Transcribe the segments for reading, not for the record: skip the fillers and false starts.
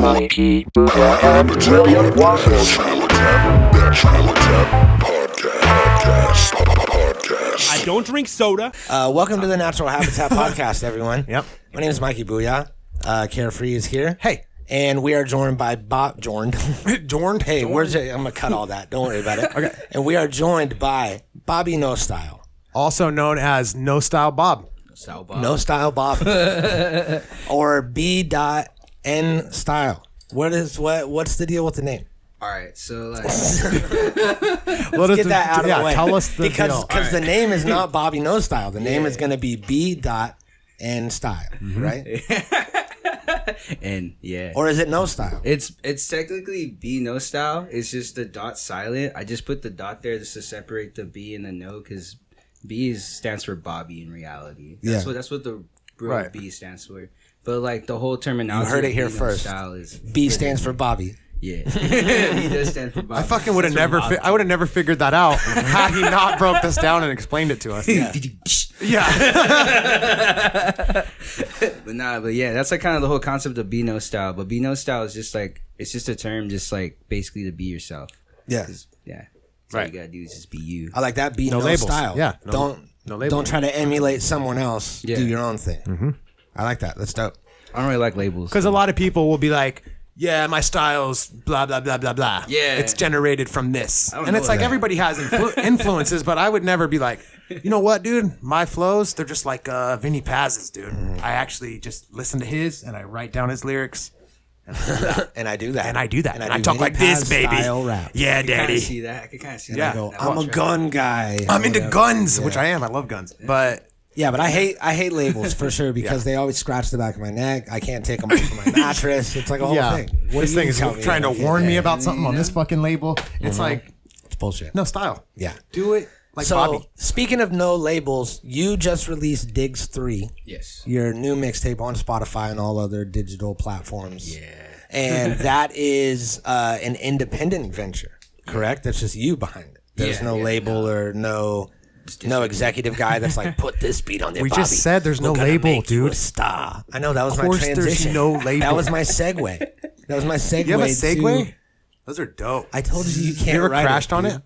Mikey, Buddha, and William Waffles. I don't drink soda. Welcome to the Natural Habitat Podcast, everyone. Yep. My name is Mikey Booyah. Carefree is here. Hey. And we are joined by Jorned. Hey, where's it? I'm going to cut all that. Don't worry about it. Okay. And we are joined by B.Nostyle. Also known as No Style Bob. No Style Bob. Or B.N Style. What's the deal with the name? All right, so like, Let's get that out of the way. Tell us the because deal. the name is not Bobby No Style. The name is going to be B.N Style, right? and yeah, Or is it No Style? it's technically B.Nostyle. It's just the dot silent. I just put the dot there just to separate the B and the no, because B stands for Bobby in reality. That's what the real B stands for. But like the whole terminology, You heard it here first. Is B stands for Bobby. Yeah, he does stand for Bobby. I fucking would have never. I would have never figured that out had he not broke this down and explained it to us. Yeah. But yeah, that's like kind of the whole concept of B.Nostyle. But B.Nostyle is just like, it's just a term, just like basically to be yourself. Yeah. Yeah. So all you gotta do is just be you. I like that. Be no labels. style. Yeah. Don't try to emulate someone else. Yeah. Do your own thing. Mm-hmm. I like that. That's dope. I don't really like labels. Because a lot of people will be like, "Yeah, my style's blah blah blah blah blah. Yeah. It's generated from this." And it's know like that. everybody has influences, but I would never be like, you know what, dude? My flows, they're just like Vinny Paz's, dude. I actually just listen to his and I write down his lyrics. And I do that. And I do that. And I do talk Vinny like this, Paz baby. Style rap. Yeah, I can daddy. see that. I can kind of see Yeah. that. I'm a gun guy. I'm into guns, which I am. I love guns. But Yeah, but I hate labels for sure because they always scratch the back of my neck. I can't take them off of my mattress. It's like a whole thing. What this do you thing is tell me trying to about warn it? me about something on this fucking label. It's like, It's bullshit. no style. Yeah. Do it like So, Bobby. speaking of no labels, you just released Diggs 3. Yes. Your new mixtape on Spotify and all other digital platforms. Yeah. And that is an independent venture, correct? That's just you behind it. There's no label or no executive guy that's like, put this beat on there, We Bobby. just said there's no We're gonna label, make you dude. a star. I know, that was my course there's transition. no label. That was my segue. That was my segue. You have a segue? to- Those are dope. I told you can't You ever write crashed on dude. it?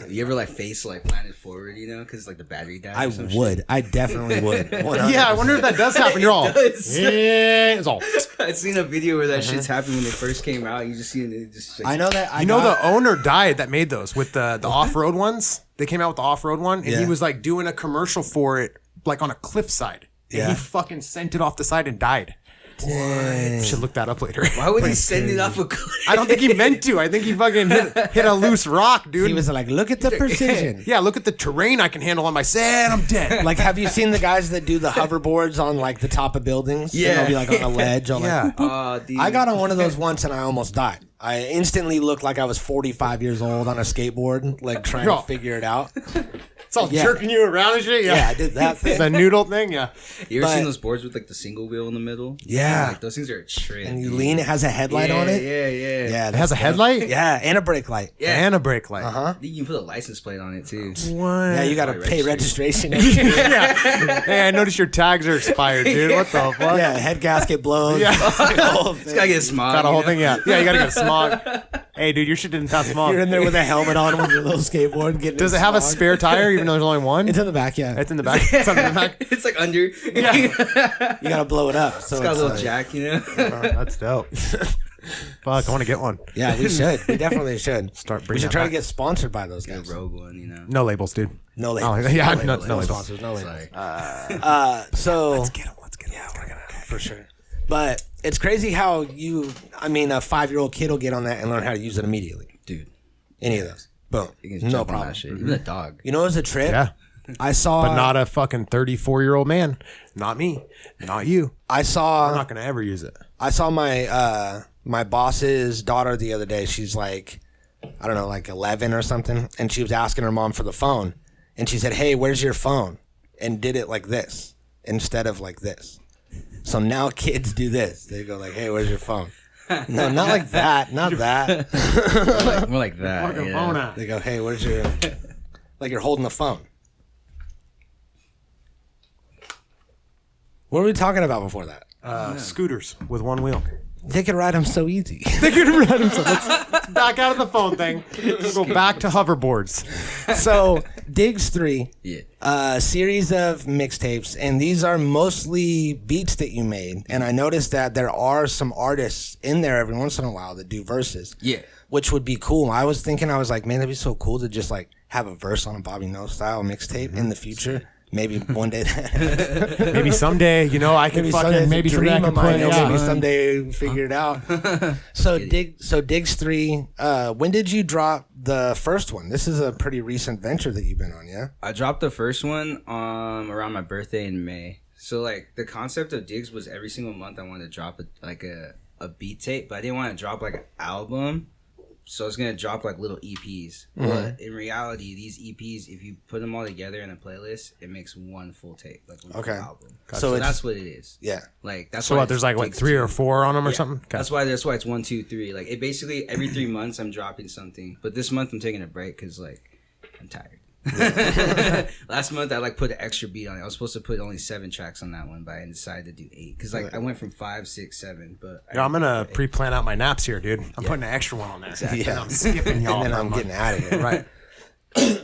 You ever like face like planted forward, you know, because like the battery died? I or some would. I definitely would. 100%. Yeah, I wonder if that does happen. You're all. Yeah, it's all. shit? I seen a video where that shit's happened when they first came out. You just see it just. Like, I know that. You know the owner died that made those with the off-road ones? They came out with the off-road one, and he was like doing a commercial for it like on a cliffside. And Yeah. he fucking sent it off the side and died. Dang. Should look that up later. Why would he send it off a cliff? I don't think he meant to. I think he fucking hit a loose rock, dude. He was like, look at the precision. Yeah, look at the terrain I can handle on my set. I'm dead. Like, have you seen the guys that do the hoverboards on like the top of buildings? And Yeah. they'll be like on a ledge. Yeah. Dude. I got on one of those once and I almost died. I instantly looked like I was 45 years old on a skateboard, like trying to figure it out. It's all jerking you around and shit. Yeah, I did that thing. The noodle thing, yeah. You ever but- seen those boards with like the single wheel in the middle? Yeah. Like those things are a trip. And you lean, it has a headlight on it. Yeah. Yeah, It has a headlight? Yeah, and a brake light. Yeah. And a brake light. Uh-huh. You can put a license plate on it too. What? Yeah, you got to Probably pay registration. registration. Yeah. Hey, I noticed your tags are expired, dude. What the fuck? Yeah, head gasket blows. Yeah. The whole It's thing. gotta get smog. Got a whole you know? thing, yeah. Yeah, you gotta get smog. Hey, dude, your shit didn't pass smog. You're in there with a helmet on with your little skateboard. Getting Does it have a smog. spare tire even though there's only one? It's in the back, yeah. It's in the back. It's under the back. It's like under. Yeah. You got to blow it up. So It's got a little like- jack, you know. That's dope. Fuck, I want to get one. Yeah, we should. We definitely should. Start We bringing should that try to back. get sponsored by those guys. Rogue one, you know. No labels, dude. No Oh, labels. yeah, no, no labels. labels. sponsors. No It's labels. like, So Let's get them. Yeah, for sure. But it's crazy how a 5-year-old kid will get on that and learn how to use it immediately. dude, Any of those. Boom. you can No jump on problem. that shit. Even a dog. You know, it was a trip. Yeah. I saw. But not a fucking 34-year-old man. Not me. Not you. I saw. I'm not gonna ever use it. I saw my my boss's daughter the other day. She's like, I don't know, like 11 or something, and she was asking her mom for the phone, and she said, "Hey, where's your phone?" and did it like this instead of like this. So now kids do this. They go like, "Hey, where's your phone?" No, not like that. Not that. More like that. Fucking Yeah. phone out. They go, "Hey, where's your?" Like you're holding the phone. What were we talking about before that? Scooters with one wheel. They could ride them so easy. They could ride them. So let's back out of the phone thing. Let's go back to hoverboards. So Diggs 3, Yeah. series of mixtapes, and these are mostly beats that you made. And I noticed that there are some artists in there every once in a while that do verses. Yeah. Which would be cool. I was like, man, that'd be so cool to just like have a verse on a B.Nostyle mixtape in the future. Maybe one day. Maybe someday, you know, I can Maybe fucking maybe someday I can play. Yeah. Maybe someday figure it out. So Diggs 3. When did you drop the first one? This is a pretty recent venture that you've been on, yeah? I dropped the first one around my birthday in May. So like the concept of Diggs was every single month I wanted to drop a beat tape, but I didn't want to drop like an album. So I was going to drop like little EPs. But in reality, these EPs, if you put them all together in a playlist, it makes one full tape, like one full album. So that's what it is. Yeah. Like that's So why what, there's like what, 3 or 4 on them or something? Okay. That's why it's 1, 2, 3. Like it basically every 3 months I'm dropping something. But this month I'm taking a break because like I'm tired. Last month I like put an extra beat on it. I was supposed to put only 7 tracks on that one, but I decided to do 8 because like I went from 5, 6, 7. But Yo, I'm gonna pre-plan out my naps here, dude. I'm putting an extra one on there. Exactly. Yeah. I'm skipping y'all. And then I'm getting out of here. right.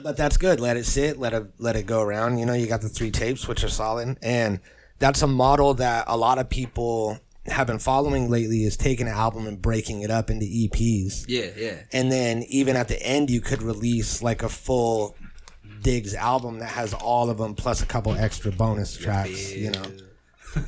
But that's good. Let it sit. Let it go around. You know, you got the 3 tapes, which are solid, and that's a model that a lot of people have been following lately. Is taking an album and breaking it up into EPs. yeah. And then even at the end, you could release like a full Diggs album that has all of them plus a couple extra bonus tracks. You know.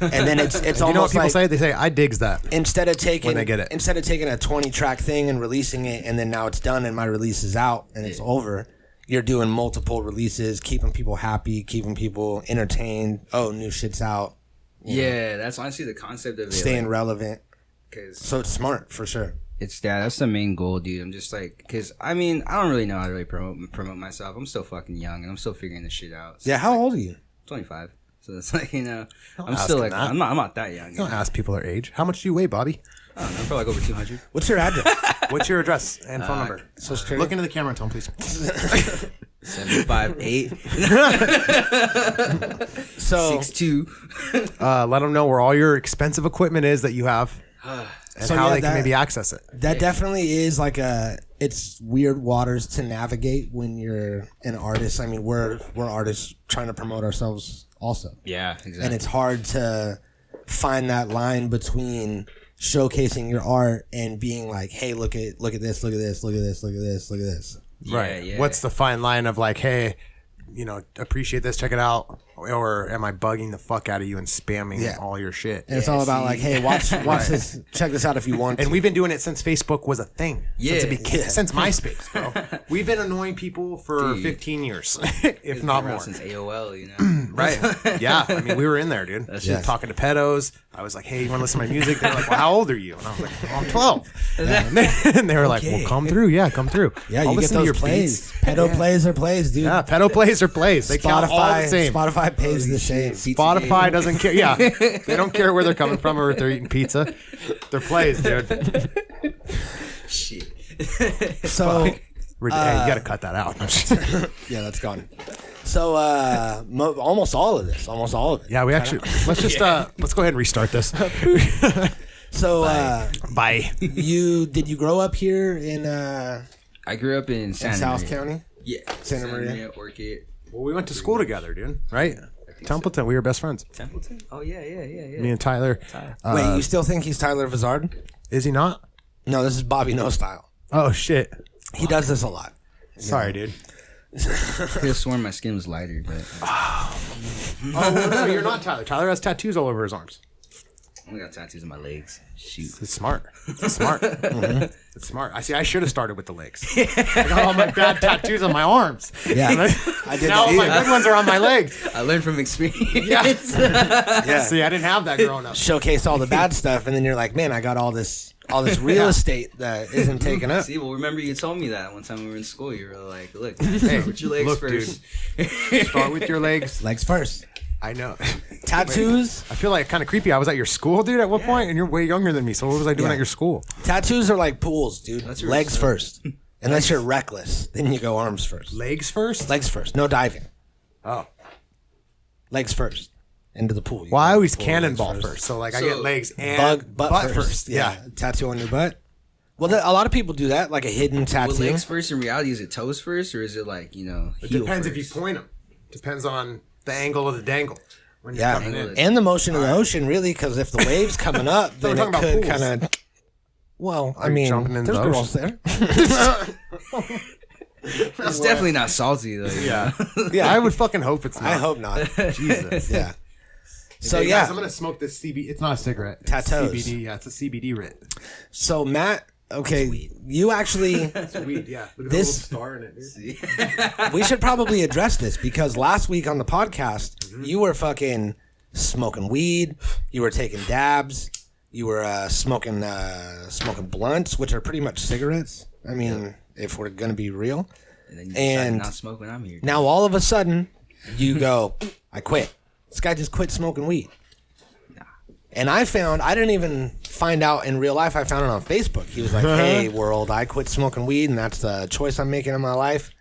And then it's You know what almost people like say? They say I digs that. instead of taking When they get it. instead of taking a 20 track thing and releasing it and then now it's done and my release is out and it's over, you're doing multiple releases, keeping people happy, keeping people entertained. Oh, new shit's out. Yeah, that's honestly the concept of it. Staying like, relevant. 'cause So it's smart for sure. that's the main goal, dude. I'm just like, because I mean, I don't really know how to really promote myself. I'm still fucking young and I'm still figuring this shit out. So Yeah, how old are you? 25. So it's like, you know, I'm ask still him like, that. I'm not that young. Don't ask people their age. How much do you weigh, Bobby? I don't know, I'm probably like over 200. What's your address? What's your address and phone number? So security? Look into the camera and tell them, please. 7'5", 8, So 6'2". Let them know where all your expensive equipment is that you have and So, how yeah, they can that- maybe access it. that definitely is like it's weird waters to navigate when you're an artist. I mean, we're artists trying to promote ourselves also. Yeah, exactly. And it's hard to find that line between showcasing your art and being like, hey, look at this, look at this, look at this, look at this. Right. Yeah. What's the fine line of like, hey, you know, appreciate this, check it out, or am I bugging the fuck out of you and spamming all your shit? And it's all about like, hey, watch this, check this out if you want to. And we've been doing it since Facebook was a thing. Yeah. Since MySpace, bro. We've been annoying people for 15 years, if not more. Since AOL, you know. Right. Yeah. I mean, we were in there, dude. Talking to pedos. I was like, hey, you want to listen to my music? They're like, well, how old are you? And I was like, well, I'm 12. And they were like, well, come through. Yeah, come through. Yeah, I'll you get listen to those your plays. beats. Pedo plays are plays, dude. Yeah, pedo plays are plays. They count all the same. Spotify pays the same. Spotify doesn't care. Yeah, they don't care where they're coming from or if they're eating pizza. They're plays, dude. Shit. So hey, you got to cut that out. yeah, that's gone. So almost all of it. Yeah, we actually let's just let's go ahead and restart this. So Bye. did you grow up here in I grew up in Santa South Maria. County? Yeah. Santa Maria. Orchid. Well, we went to school together, dude. Right? Templeton. We were best friends. Templeton? Oh, yeah. Me and Tyler. Wait, you still think he's Tyler Vizard? Is he not? No, this is B.Nostyle. Oh shit. He does this a lot. Sorry, dude. I could have sworn my skin was lighter, but Oh well, no, you're not Tyler. Tyler has tattoos all over his arms. I only got tattoos on my legs. Shoot. It's smart. It's smart. It's smart. I should have started with the legs. I got all my bad tattoos on my arms. Yeah, I did. Now all my good ones are on my legs. I learned from experience. Yeah. See, I didn't have that growing up. Showcase all the bad stuff, and then you're like, man, I got all this real estate that isn't taken up. See, well, remember you told me that one time we were in school. You were like, look, start with your legs look, first. Dude. Start with your legs. Legs first. I know. Tattoos. I feel like kind of creepy. I was at your school, dude, at one point, and you're way younger than me. So what was I doing at your school? Tattoos are like pools, dude. That's your Legs respect. first. Unless you're reckless, then you go arms first. Legs first? Legs first. No diving. Oh. Legs first. into the pool. Well, I always cannonball first. So like I get legs and butt first. Yeah. Tattoo on your butt. Well, a lot of people do that, like a hidden tattoo. Well, legs first in reality, is it toes first or is it like, It depends if you point them. Depends on the angle of the dangle. When you're coming in. And the motion of the ocean, really, because if the wave's coming up, then it could kind of. Well, I mean, there's girls there. It's definitely not salty though. Yeah. I would fucking hope it's not. I hope not. Jesus. Yeah. So hey, yeah, guys, I'm gonna smoke this CBD. It's not a cigarette. It's Tattoos. CBD. Yeah, it's a CBD writ. So Matt, okay, you actually. It's weed. Yeah. Look at This- the little star in it. We should probably address this because last week on the podcast, you were fucking smoking weed. You were taking dabs. You were smoking blunts, which are pretty much cigarettes. I mean, if we're gonna be real. And then you decide not smoke when I'm here. Now all of a sudden, you go, I quit. This guy just quit smoking weed. And I didn't even find out in real life. I found it on Facebook. He was like, hey, world, I quit smoking weed, and that's the choice I'm making in my life.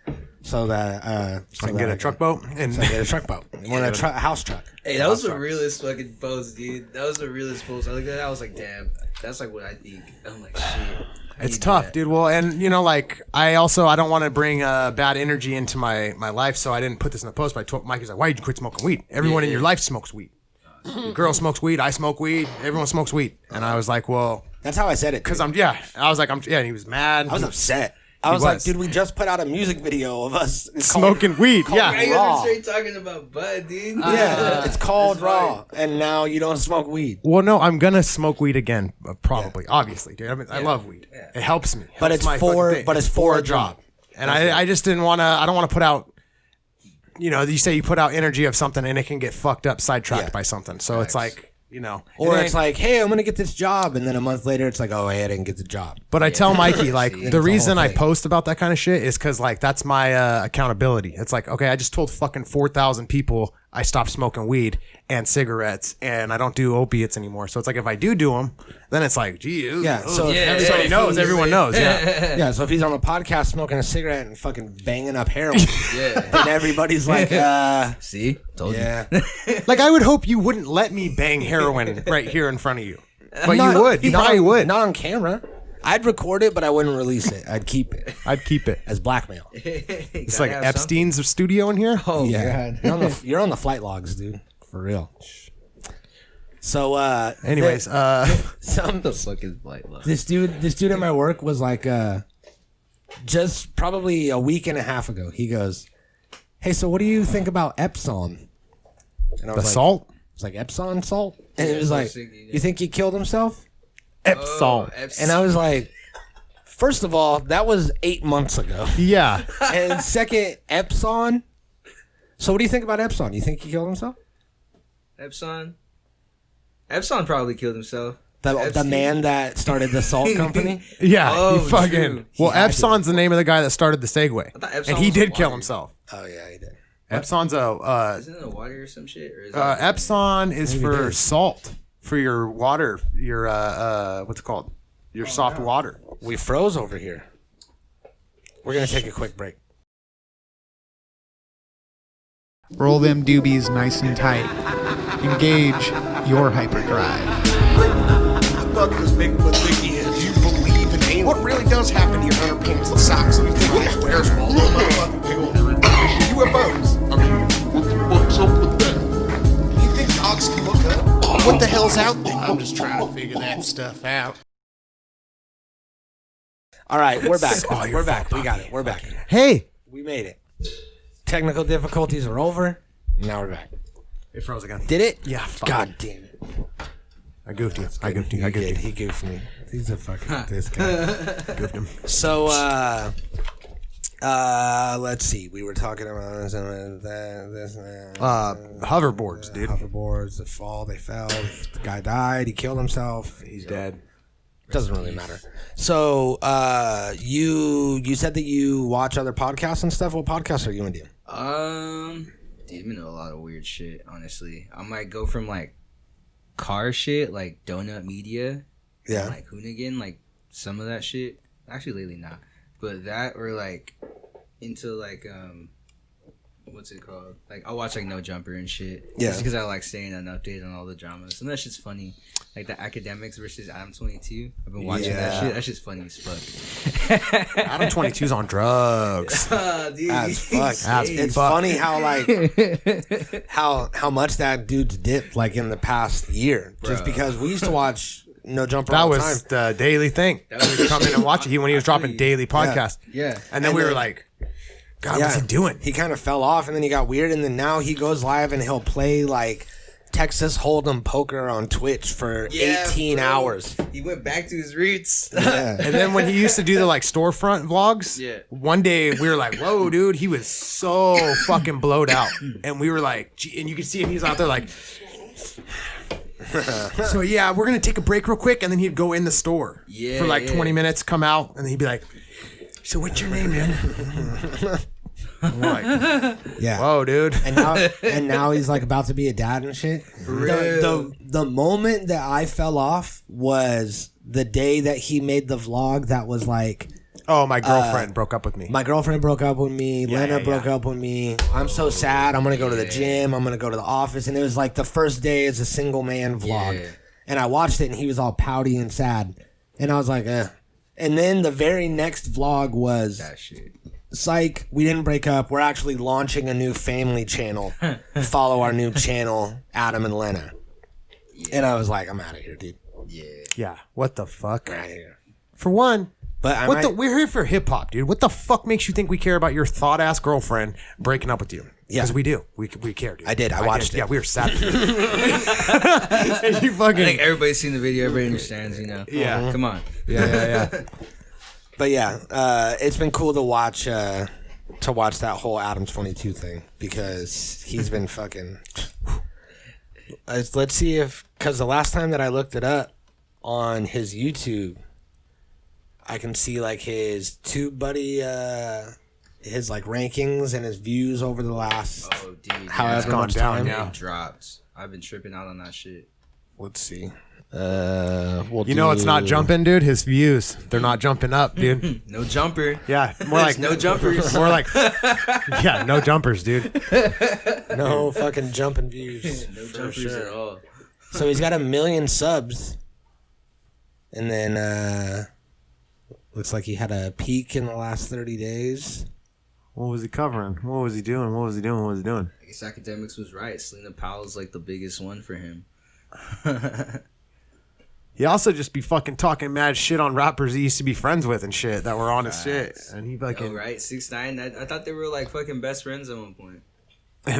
So that I can get a truck boat. And get a truck boat. I want a house truck. Hey, that was the realest fucking post, dude. That was the realest post. I looked at that, I was like, damn, that's like what I think. I'm like, shit. It's tough, dude. Well, and like I don't want to bring bad energy into my life, so I didn't put this in the post. But I told Mike, he's like, "Why did you quit smoking weed? Everyone in your life smokes weed. Your girl smokes weed. I smoke weed. Everyone smokes weed." And I was like, "Well, that's how I said it." Because I was like, and he was mad. I was upset. I was like, dude, we just put out a music video of us smoking weed. Yeah. You guys are straight talking about bud, dude. Yeah, it's called Raw, and now you don't smoke weed. Well, no, I'm gonna smoke weed again, probably, obviously, dude. I mean, I love weed. Yeah. It helps me. But it's for a job. And I just didn't want to. I don't want to put out. You say you put out energy of something, and it can get fucked up, sidetracked by something. So it's like. Or it's like, hey, I'm gonna get this job, and then a month later, it's like, oh, hey, I didn't get the job. But I tell Mikey, like, the reason I post about that kind of shit is because, like, that's my accountability. It's like, okay, I just told fucking 4,000 people I stopped smoking weed and cigarettes, and I don't do opiates anymore. So it's like, if I do them, then it's like, gee, so everybody knows, everyone knows, yeah. So if he's on a podcast smoking a cigarette and fucking banging up heroin, then everybody's like, see, told you. Like, I would hope you wouldn't let me bang heroin right here in front of you, but you would. You probably would. Not on camera. I'd record it, but I wouldn't release it. I'd keep it as blackmail. It's like Epstein's studio in here. Oh yeah, you're on the flight logs, dude. For real. So, anyways, the fucking flight logs. This dude at my work was like, just probably a week and a half ago. He goes, "Hey, so what do you think about Epsom?" And I was salt. It's like Epsom salt, and it was like, "You think he killed himself?" Epsom. And I was like, first of all, that was 8 months ago. Yeah. And second, Epsom. So what do you think about Epsom? You think he killed himself? Epsom probably killed himself. The man that started the salt company? Yeah. He fucking. True. Well, Epson's the name of the guy that started the Segway. And he did kill himself. Oh, yeah, he did. Epson's isn't it a water or some shit? Or is Epsom is for salt. For your water, your what's it called? Your soft water. We froze over here. We're gonna take a quick break. Roll them doobies nice and tight. Engage your hyperdrive. I thought this Bigfoot thingy is. You believe in aliens? What really does happen to your underpants and socks? And you think it wears all the motherfucking big old UFOs. I mean, what's up with that? You think dogs can look up? What the hell's out there? I'm just trying to figure that stuff out. All right, we're back. We're back. We got it. We're back. Hey, we made it. Technical difficulties are over. Now we're back. It froze again. Did it? Yeah. God damn it. I goofed you. He goofed me. He's a fucking this guy. Goofed him. So, let's see. We were talking about this. Hoverboards, dude. Hoverboards. They fall. They fell. The guy died. He killed himself. He's dead. Doesn't really matter. So, you said that you watch other podcasts and stuff. What podcasts are you into? Dude, I know a lot of weird shit. Honestly, I might go from like car shit, like Donut Media, yeah, and, like Hoonigan, like some of that shit. Actually, lately not, but that or like into like what's it called? Like I'll watch like No Jumper and shit. Yeah. Just because I like staying updated on all the dramas. Some of that shit's funny. Like the Academics versus Adam 22. I've been watching that shit. That shit's funny as fuck. Adam 22's on drugs. Dude, As fuck. It's funny how like how much that dude's dipped like in the past year. Just because we used to watch No Jumper That all the was time. the daily thing. You come in and watch it when he was dropping daily podcasts. Yeah. And then we were like, God, what's he doing? He kind of fell off, and then he got weird, and then now he goes live and he'll play like Texas Hold'em poker on Twitch for 18 hours. He went back to his roots. Yeah. And then when he used to do the like storefront vlogs, Yeah. one day we were like, whoa, dude, he was so fucking blowed out. And we were like, gee, and you could see him, he's out there like, so yeah, we're going to take a break real quick. And then he'd go in the store for like 20 minutes, come out, and then he'd be like, so what's your name, man? I'm like, Yeah. whoa, dude. And now he's like about to be a dad and shit. The moment that I fell off was the day that he made the vlog that was like, Oh, my girlfriend broke up with me. my girlfriend broke up with me, Lena broke up with me, I'm so sad, I'm gonna go to the gym, I'm gonna go to the office. And it was like the first day as a single man vlog. Yeah. And I watched it and he was all pouty and sad. And I was like, eh. And then the very next vlog was That shit. psych, we didn't break up. We're actually launching a new family channel. Follow our new channel, Adam and Lena. And I was like, I'm out of here, dude. Yeah. What the fuck? I'm out of here. For one, But we're here for hip hop, dude. What the fuck makes you think we care about your thought ass girlfriend breaking up with you? Yeah. Because we do. We care, dude. I did. I watched it. Yeah, we were sad. And you I fucking. think everybody's seen the video. Everybody understands, you know. Yeah. Come on. Yeah. But yeah, it's been cool to watch that whole Adams 22 thing because he's been fucking. Let's see because the last time that I looked it up on his YouTube, I can see like his Tube Buddy, his like rankings and his views over the last Oh, dude. however gone much down, time. yeah. It dropped. I've been tripping out on that shit. Let's see. You know it's not jumping, dude? His views. They're not jumping up, dude. No jumper. Yeah. More like no jumpers. More like yeah, no jumpers, dude. No fucking jumping views. No jumpers at all. So he's got 1 million subs, and then looks like he had a peak in the last 30 days. What was he covering? What was he doing? I guess Academics was right. Selena Powell's like the biggest one for him. He also just be fucking talking mad shit on rappers he used to be friends with and shit that were on his shit. And he fucking... Oh, right? 6ix9ine. I thought they were like fucking best friends at one point.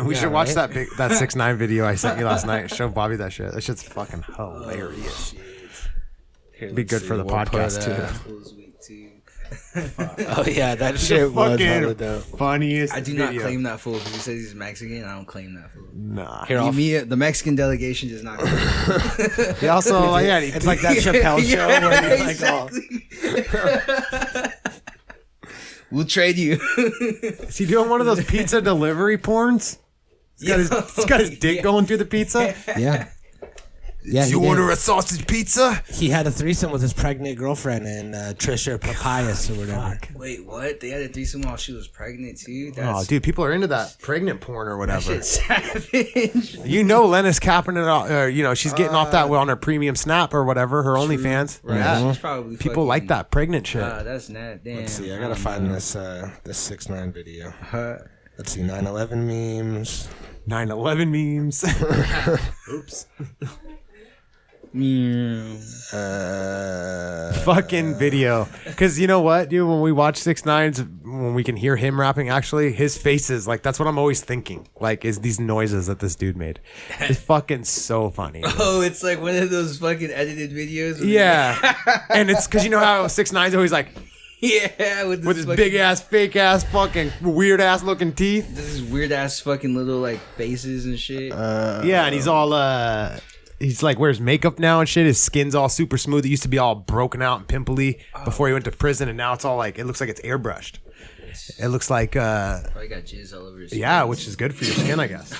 we should watch that 6ix9ine video I sent you last night. Show Bobby that shit. That shit's fucking hilarious. Be good for the podcast too. Fools Week 2. Oh yeah, that shit was hella dope. Funniest I do not video. claim that fool. If he says he's Mexican, I don't claim that fool. Nah. Here, I'll The Mexican delegation does not claim He also, like, yeah, it's like that Chappelle show where he's like, We'll trade you. is he doing one of those pizza delivery porns? He's got his dick going through the pizza. yeah. Yeah, You order a sausage pizza? He had a threesome with his pregnant girlfriend and Trisha Papayas or whatever. Wait, what? They had a threesome while she was pregnant too? Oh, dude, people are into that pregnant porn or That whatever. shit's savage. You know, Lena's capping it off. She's getting off that on her premium Snap or whatever, her OnlyFans. Right. Yeah. She's probably People like that pregnant shit. That's not. Damn. Let's see, I gotta find this 6ix9ine video. Let's see, 9/11 memes. 9/11 memes. Oops. Fucking video. Because you know what, dude? When we watch 6ix9ine's, when we can hear him rapping, actually, his faces, like, that's what I'm always thinking. Like, is these noises that this dude made. It's fucking so funny. Dude. Oh, it's like one of those fucking edited videos. Yeah. And it's because you know how 6ix9ine's always like, Yeah, with his big ass, fake ass, fucking weird ass looking teeth. This is weird ass fucking little like faces and shit. Yeah, and he's all he's like wears makeup now and shit. His skin's all super smooth. It used to be all broken out and pimply before he went to prison, and now it's all like it looks like it's airbrushed. It looks like Probably got jizz all over his yeah, face. which is good for your skin, I guess.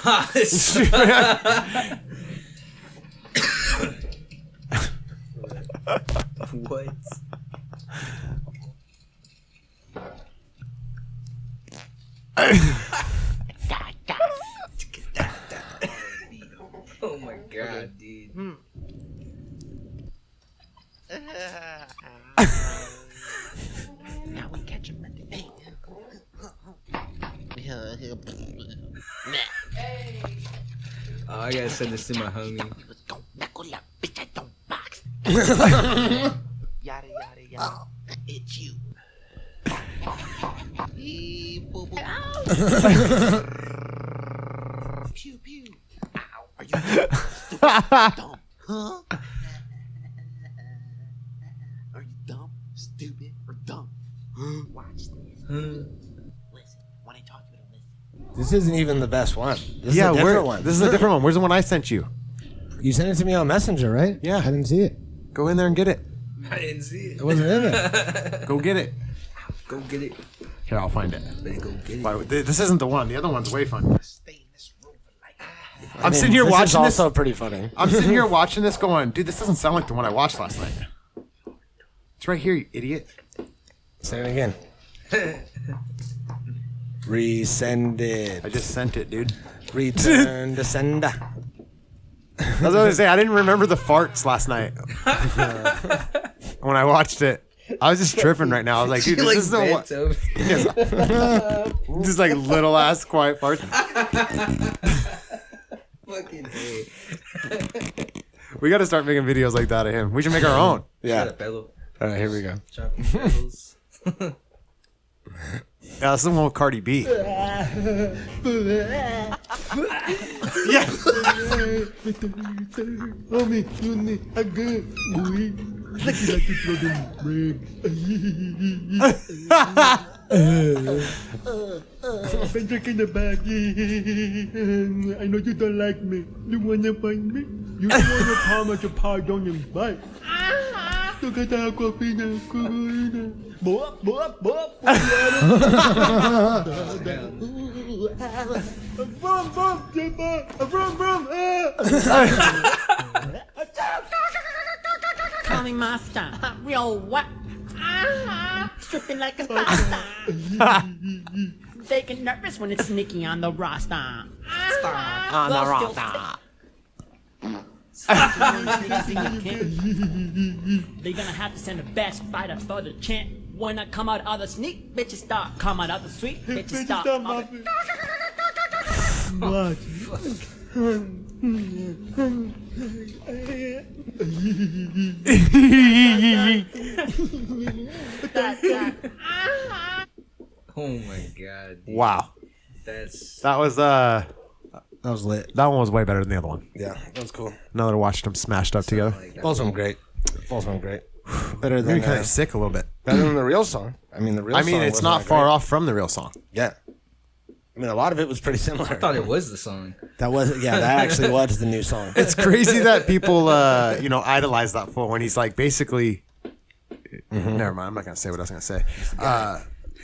What? Oh, I gotta send this to my homie. Yada yada yada. It's you. Pew pew. Ow. Are you dumb? Huh? Are you dumb, stupid, or dumb? Watch this. Listen. When I talk, you don't listen. This isn't even the best one. This is a different one. This is a different one. Where's the one I sent you? You sent it to me on Messenger, right? Yeah. I didn't see it. Go in there and get it. I didn't see it. It wasn't in there. Go get it. Go get it. Here, I'll find it. Better go get it. Why, this isn't the one. The other one's way funny. Stay in this room for like. I'm sitting here this is watching this. also pretty funny. I'm sitting here watching this going, dude, this doesn't sound like the one I watched last night. It's right here, you idiot. Say it again. Resend it. I just sent it, dude. Return to sender. I was going to say, I didn't remember the farts last night. When I watched it. I was just tripping right now. I was like, dude, this is the one. Just like little ass quiet farts. Fucking A. We got to start making videos like that of him. We should make our own. Yeah. Bello. All right, here we go. Chopping bells. Yeah, that's the one with Cardi B. Yeah. Been drinking the bag. I know you don't like me. You wanna find me? You don't wanna promise your pardon and bite. Look at that coffee now. Bop, bop, bop. Vroom, vroom, vroom, vroom. Calling my style. Real what? Stripping like a pasta. They get nervous when it's sneaky on the roster. On the roster. They're gonna have to send the best fighter for the champ. When I come out of the sneak, bitches start coming out the sweet. Bitches start. What? Oh my god. Dude. Wow. That was lit. That one was way better than the other one. Yeah, that was cool. Now that I watched them smashed up together. Both of them great. Both of them great. Better than Maybe kind of sick a little bit. better than the real song. I mean, the real. song it's wasn't not that far great. off from the real song. Yeah. I mean, a lot of it was pretty similar. I thought it was the song. That was, yeah, that actually was the new song. It's crazy that people, idolize that fool when he's like basically. Never mind. I'm not gonna say what I was gonna say.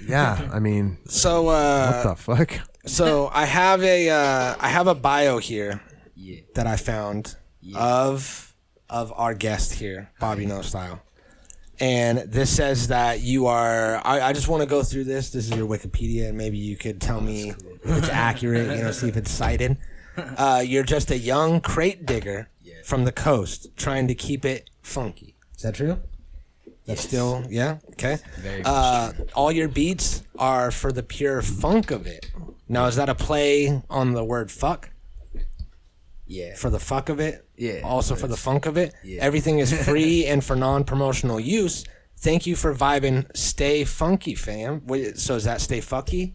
Yeah, I mean, So, what the fuck? so I have a bio here Yeah. that I found of our guest here, B.Nostyle. And this says that you are. I just want to go through this. This is your Wikipedia, and maybe you could tell me if it's accurate. See if it's cited. You're just a young crate digger from the coast, trying to keep it funky. Is that true? That's still, yeah, okay. Very All your beats are for the pure funk of it. Now, is that a play on the word fuck? Yeah. For the fuck of it? Yeah. Also for the funk of it? Yeah. Everything is free and for non-promotional use. Thank you for vibing. Stay funky, fam. Wait, so is that stay fucky?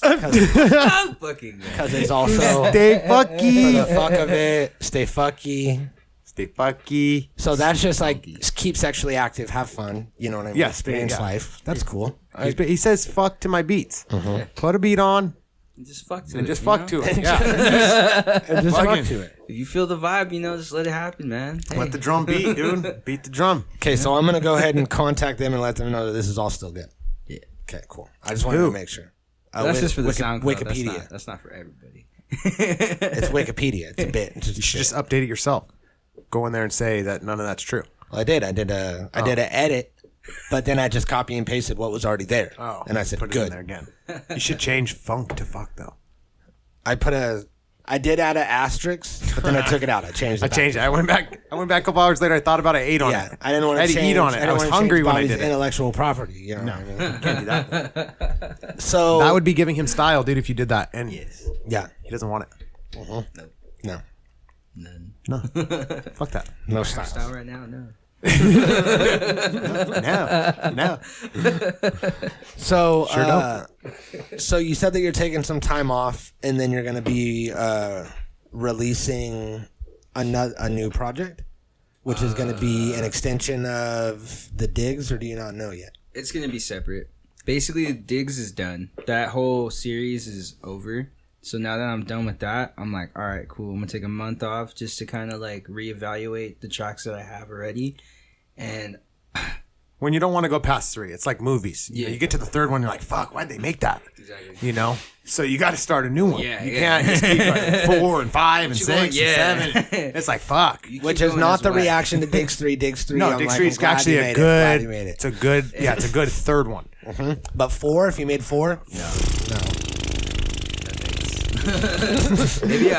I'm fucking Because it's also Stay for fucky. the fuck of it. Stay fucky. Stay fucky. So that's just like keep sexually active, have fun. You know what I mean? Yes, Experience yeah. life. That's cool. He says fuck to my beats. Put a beat on just fuck to and it. Mm-hmm. just fuck to it. Yeah. And just Fucking- fuck to it. If you feel the vibe, just let it happen, man. Hey. Let the drum beat, dude. Beat the drum. Okay, so I'm gonna go ahead and contact them and let them know that this is all still good. Yeah. Okay, cool. I just wanted to make sure. That's just for the SoundCloud. Wikipedia. That's not for everybody. It's Wikipedia. It's a bit. It's just You should a bit. just update it yourself. Go in there and say that none of that's true. Well, I did. I did an edit, but then I just copy and pasted what was already there. Oh, and I said put it in good. there again. You should change funk to fuck though. I I did add an asterisk, but then I took it out. I changed it. I changed it. I went back a couple hours later. I thought about it. I ate on it. I didn't want to eat on it. I was hungry when I did it. Intellectual property. You know what I mean? Can't do that. So that would be giving him style, dude, if you did that. And yeah, he doesn't want it. No. None. No. Fuck that. No style. Style right now, no. No. So, Sure don't. So you said that you're taking some time off, and then you're going to be releasing a new project, which is going to be an extension of the Digs, or do you not know yet? It's gonna be separate. Basically, Digs is done. That whole series is over. So now that I'm done with that, I'm like, all right, cool. I'm gonna take a month off just to kind of like reevaluate the tracks that I have already. And when you don't want to go past 3, it's like movies. You get to the 3rd one, you're like, fuck, why'd they make that? Exactly. You know? So you got to start a new one. Yeah, you can't just keep like 4 and 5 and 6 going, and 7. It's like, fuck. Which is not the reaction to Digs 3. Digs 3. No, I'm Digs like, 3 is actually a good. It's a good. Yeah, it's a good 3rd one. Mm-hmm. But 4, if you made 4, no. Maybe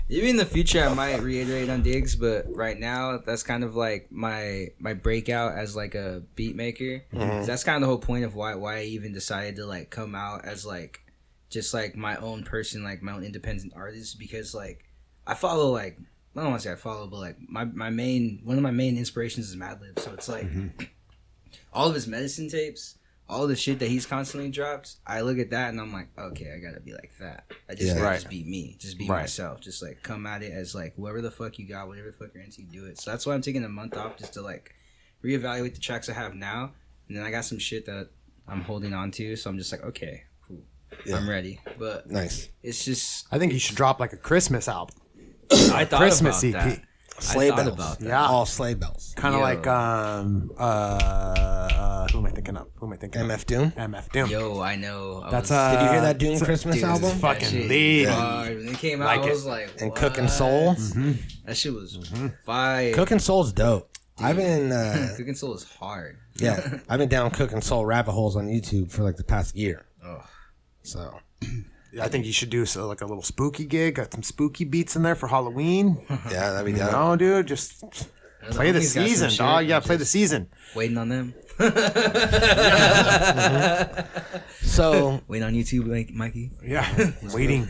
maybe in the future I might reiterate on Digs, but right now that's kind of like my breakout as like a beat maker. That's kind of the whole point of why I even decided to like come out as like just like my own person, like my own independent artist, because like I follow like, I don't want to say I follow, but like one of my main inspirations is Madlib. So it's like all of his medicine tapes, all the shit that he's constantly dropped, I look at that and I'm like, okay, I gotta be like that. I just gotta just be me, just be myself, just like come at it as like whoever the fuck you got, whatever the fuck you're into, do it. So that's why I'm taking a month off, just to like reevaluate the tracks I have now, and then I got some shit that I'm holding on to, so I'm just like, okay, cool, I'm ready. But nice. It's just, I think you should drop like a Christmas album. I thought Christmas about EP. that. Sleigh I thought bells. about that. Yeah. All sleigh bells. Kind of Yo. like who am I thinking of? MF Doom? MF Doom. Yo, I know. That's Did you hear that Doom Christmas dude, album? that fucking shit lead. hard. When it came out, Like I it. was like, And what? Cooking Soul. That shit was fire. Cooking Soul's dope. I've been Cooking Soul is hard. yeah, I've been down Cooking Soul rabbit holes on YouTube for like the past year. Oh. So I think you should do like a little spooky gig. Got some spooky beats in there for Halloween. yeah, that'd be dope. No, dude, just play the homies got some season, shit. dog. Yeah, I'm play the just season. Waiting on them. So Waiting on you too, Mikey. Yeah, waiting.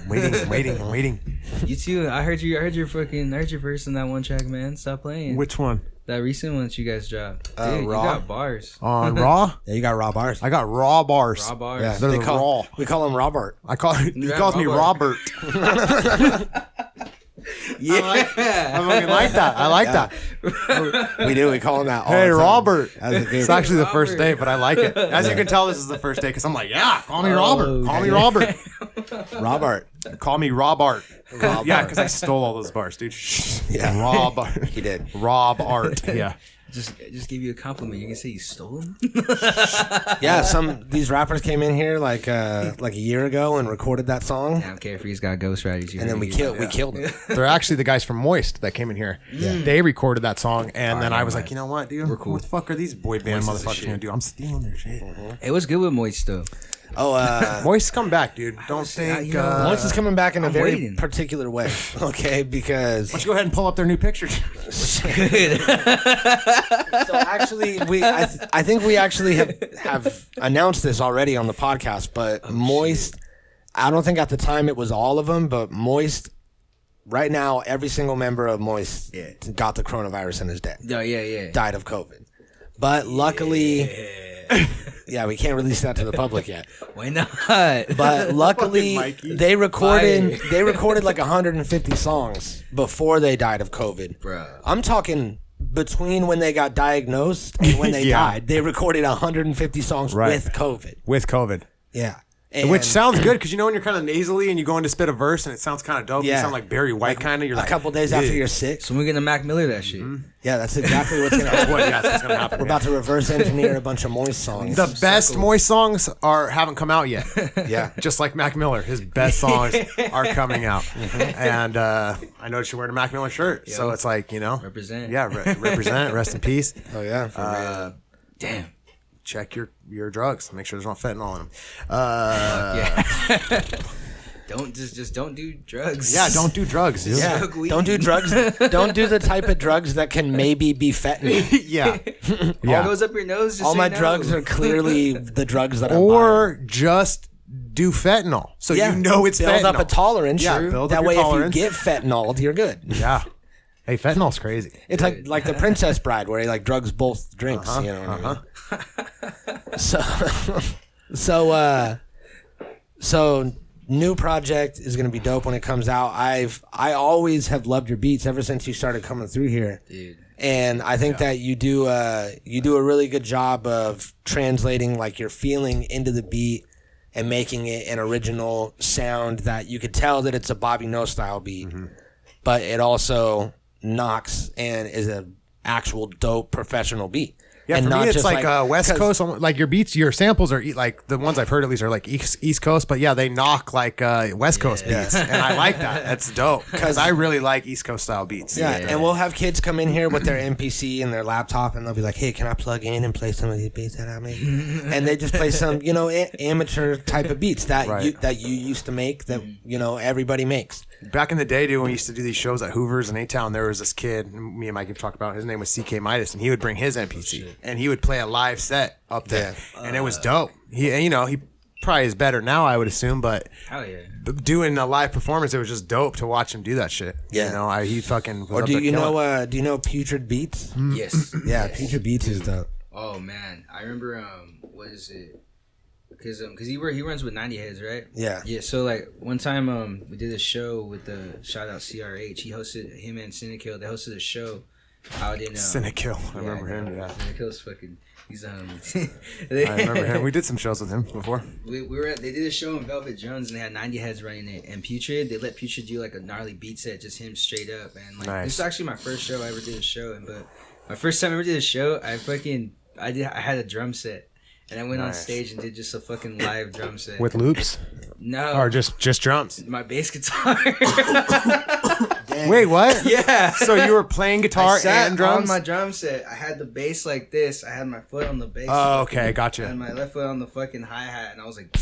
You too. I heard your verse in that one track, man. Stop playing. Which one? That recent one that you guys dropped. Dude, Raw? you got bars. On Raw? yeah, you got raw bars. I got raw bars. Raw bars. Yeah, They're raw. we call him Robert. I call he Yeah, calls me Robert. Robert. Yeah. I fucking like that. I like that. We do. We call him that. All Hey, the time. Robert. That's a good It's actually the Robert. first day, but I like it. As you can tell, this is the first day because I'm like, yeah, call me Robert. Call me okay. Robert. Robert. Call me Robart. Robart. Yeah, because I stole all those bars, dude. Yeah. Robart. He did. Rob Art. Yeah. Just give you a compliment. You can say you stole them. Yeah, these rappers came in here like a year ago and recorded that song, Damn, Carefree's got ghost riders. and then we killed them. They're actually the guys from Moist that came in here. Yeah. They recorded that song, and then I was like, you know what, dude? What the fuck are these boy band Moist is the motherfuckers shit. gonna do? I'm stealing their shit. It was good with Moist though. Oh, Moist, come back, dude. Don't think. you know, Moist is coming back in a I'm very waiting. particular way. Okay, because Why don't you go ahead and pull up their new pictures? so actually, I think we actually have announced this already on the podcast, but Moist, I don't think at the time it was all of them, but Moist, right now, every single member of Moist got the coronavirus and is dead. Yeah. Died of COVID. But luckily, yeah, we can't release that to the public yet. Why not? But luckily, Mikey. they recorded like 150 songs before they died of COVID. Bro. I'm talking between when they got diagnosed and when they Yeah. died. They recorded 150 songs Right. with COVID. With COVID. Yeah. Which sounds good because you know when you're kind of nasally and you go in to spit a verse and it sounds kind of dope. You Yeah. sound like Barry White kind of. You're a like couple days after "Yeah." you're sick. So we're gonna Mac Miller that shit. Yeah, that's exactly what's gonna happen. Yeah, that's what's gonna happen. We're about to reverse engineer a bunch of Moist songs. The best Moist songs haven't come out yet. Yeah. Just like Mac Miller, his best songs are coming out. And I noticed you're wearing a Mac Miller shirt, so it's like Represent. Yeah, represent. Rest in peace. Oh yeah, for real. Damn. Check your drugs. Make sure there's not fentanyl in them. Yeah. just don't do drugs. Yeah, don't do drugs, dude. Yeah, Smoke weed. don't do drugs. Don't do the type of drugs that can maybe be fentanyl. Yeah. All goes up your nose. Just All say my no. drugs are clearly the drugs that I'm buying. Or just do fentanyl, so you know it's build fentanyl. up a tolerance. Yeah, True. build that up way, your tolerance. if you get fentanyl, you're good. Yeah. Hey, fentanyl's crazy. It's like the Princess Bride, where he like drugs both drinks. You know what I mean? So new project is gonna be dope when it comes out. I always have loved your beats ever since you started coming through here, dude. And I think that you do a really good job of translating like your feeling into the beat and making it an original sound that you could tell that it's a B.Nostyle beat, but it also knocks and is an actual dope professional beat. Yeah, and for not me, it's just like West Coast. Like your beats, your samples are like the ones I've heard at least are like East Coast, but yeah, they knock like West Coast beats, and I like that. That's dope because I really like East Coast style beats. Yeah, and we'll have kids come in here with their MPC and their laptop, and they'll be like, "Hey, can I plug in and play some of these beats that I make?" And they just play some, amateur type of beats that you used to make that everybody makes. Back in the day, dude, when we used to do these shows at Hoover's in A-Town, there was this kid, me and Mike have talked about, his name was CK Midas, and he would bring his MPC, and he would play a live set up there, and it was dope. He probably is better now, I would assume, but hell yeah, doing a live performance, it was just dope to watch him do that shit. Yeah, he fucking. Was or up do there you killing. know? Do you know Putrid Beats? Yes. Yeah, Putrid Beats is dope. Oh man, I remember. What is it? Because he runs with 90 Heads, right? Yeah. Yeah. So like one time we did a show with the shout out CRH. He hosted him and Cynical. They hosted a show out in Cynical. I remember him. Yeah. Cynical's fucking. He's I remember him. We did some shows with him before. They did a show in Velvet Jones and they had 90 Heads running it. And Putrid, they let Putrid do like a gnarly beat set, just him straight up. And like nice. This is actually my first show I ever did a show in. But my first time I ever did a show, I had a drum set. And I went on stage and did just a fucking live drum set. With loops? No. Or just drums? My bass guitar. Wait, what? Yeah. So you were playing guitar and drums? on my drum set. I had the bass like this. I had my foot on the bass. Oh, okay. Gotcha. I had my left foot on the fucking hi-hat. And I was like...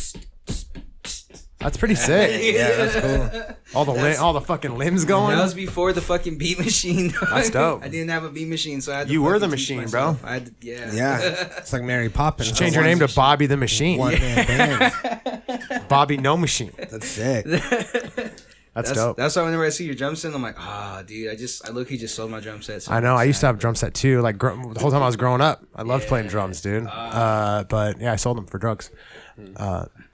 That's pretty sick. Yeah, that's cool. All the fucking limbs going. That was before the fucking beat machine. That's dope. I didn't have a beat machine, so I had to You were the fucking teach machine, myself. bro. I had to, yeah. Yeah, it's like Mary Poppins. Just change your name to Bobby the Machine. One man band. Bobby No Machine. That's sick. That's dope. That's why whenever I see your drum set, I'm like, dude, I low-key just sold my drum set. So I know. I used to have a drum set too. Like the whole time I was growing up, I loved playing drums, dude. But yeah, I sold them for drugs.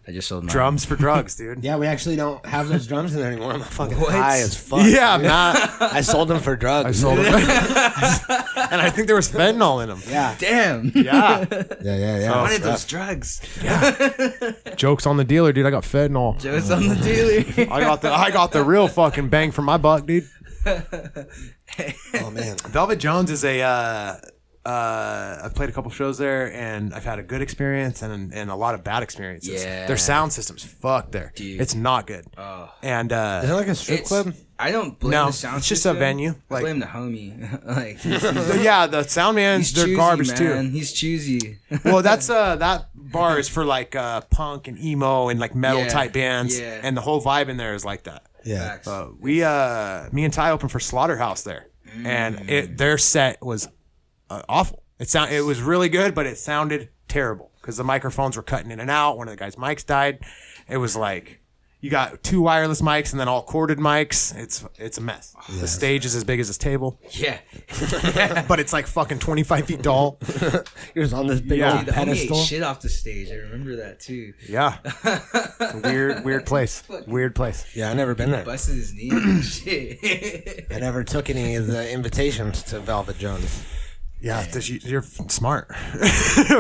I just sold mine. Drums for drugs, dude. Yeah, we actually don't have those drums in there anymore. I'm fucking high as fuck. Yeah, I'm not. I sold them for drugs. I sold them. And I think there was fentanyl in them. Yeah. Damn. Yeah. Yeah. I wanted those drugs. Jokes on the dealer, dude. I got fentanyl. Jokes on the dealer. I got the real fucking bang for my buck, dude. Oh man. Velvet Jones is I've played a couple shows there, and I've had a good experience and a lot of bad experiences. Yeah. Their sound system's fucked there. Dude. It's not good. And Is it like a strip club? I don't blame No, the sound it's just system. a venue. I Like- blame the homie. Like yeah, the sound man's he's they're choosy, garbage man. too. He's choosy. Well, that's that bar is for like punk and emo and like metal Yeah, type bands, yeah. and the whole vibe in there is like that. Yeah. Facts. Me and Ty opened for Slaughterhouse there, and their set was awful. It was really good, but it sounded terrible because the microphones were cutting in and out. One of the guys' mics died. It was like you got 2 wireless mics and then all corded mics. It's a mess. Yeah. The stage is as big as this table. Yeah. But it's like fucking 25 feet tall. You're just on this big Yeah. old Dude, the homie pedestal. ate shit off the stage. I remember that too. Yeah. It's a weird place. Weird place. Yeah, I never been there. Busted his knee and shit. I never took any of the invitations to Velvet Jones. Yeah, you're smart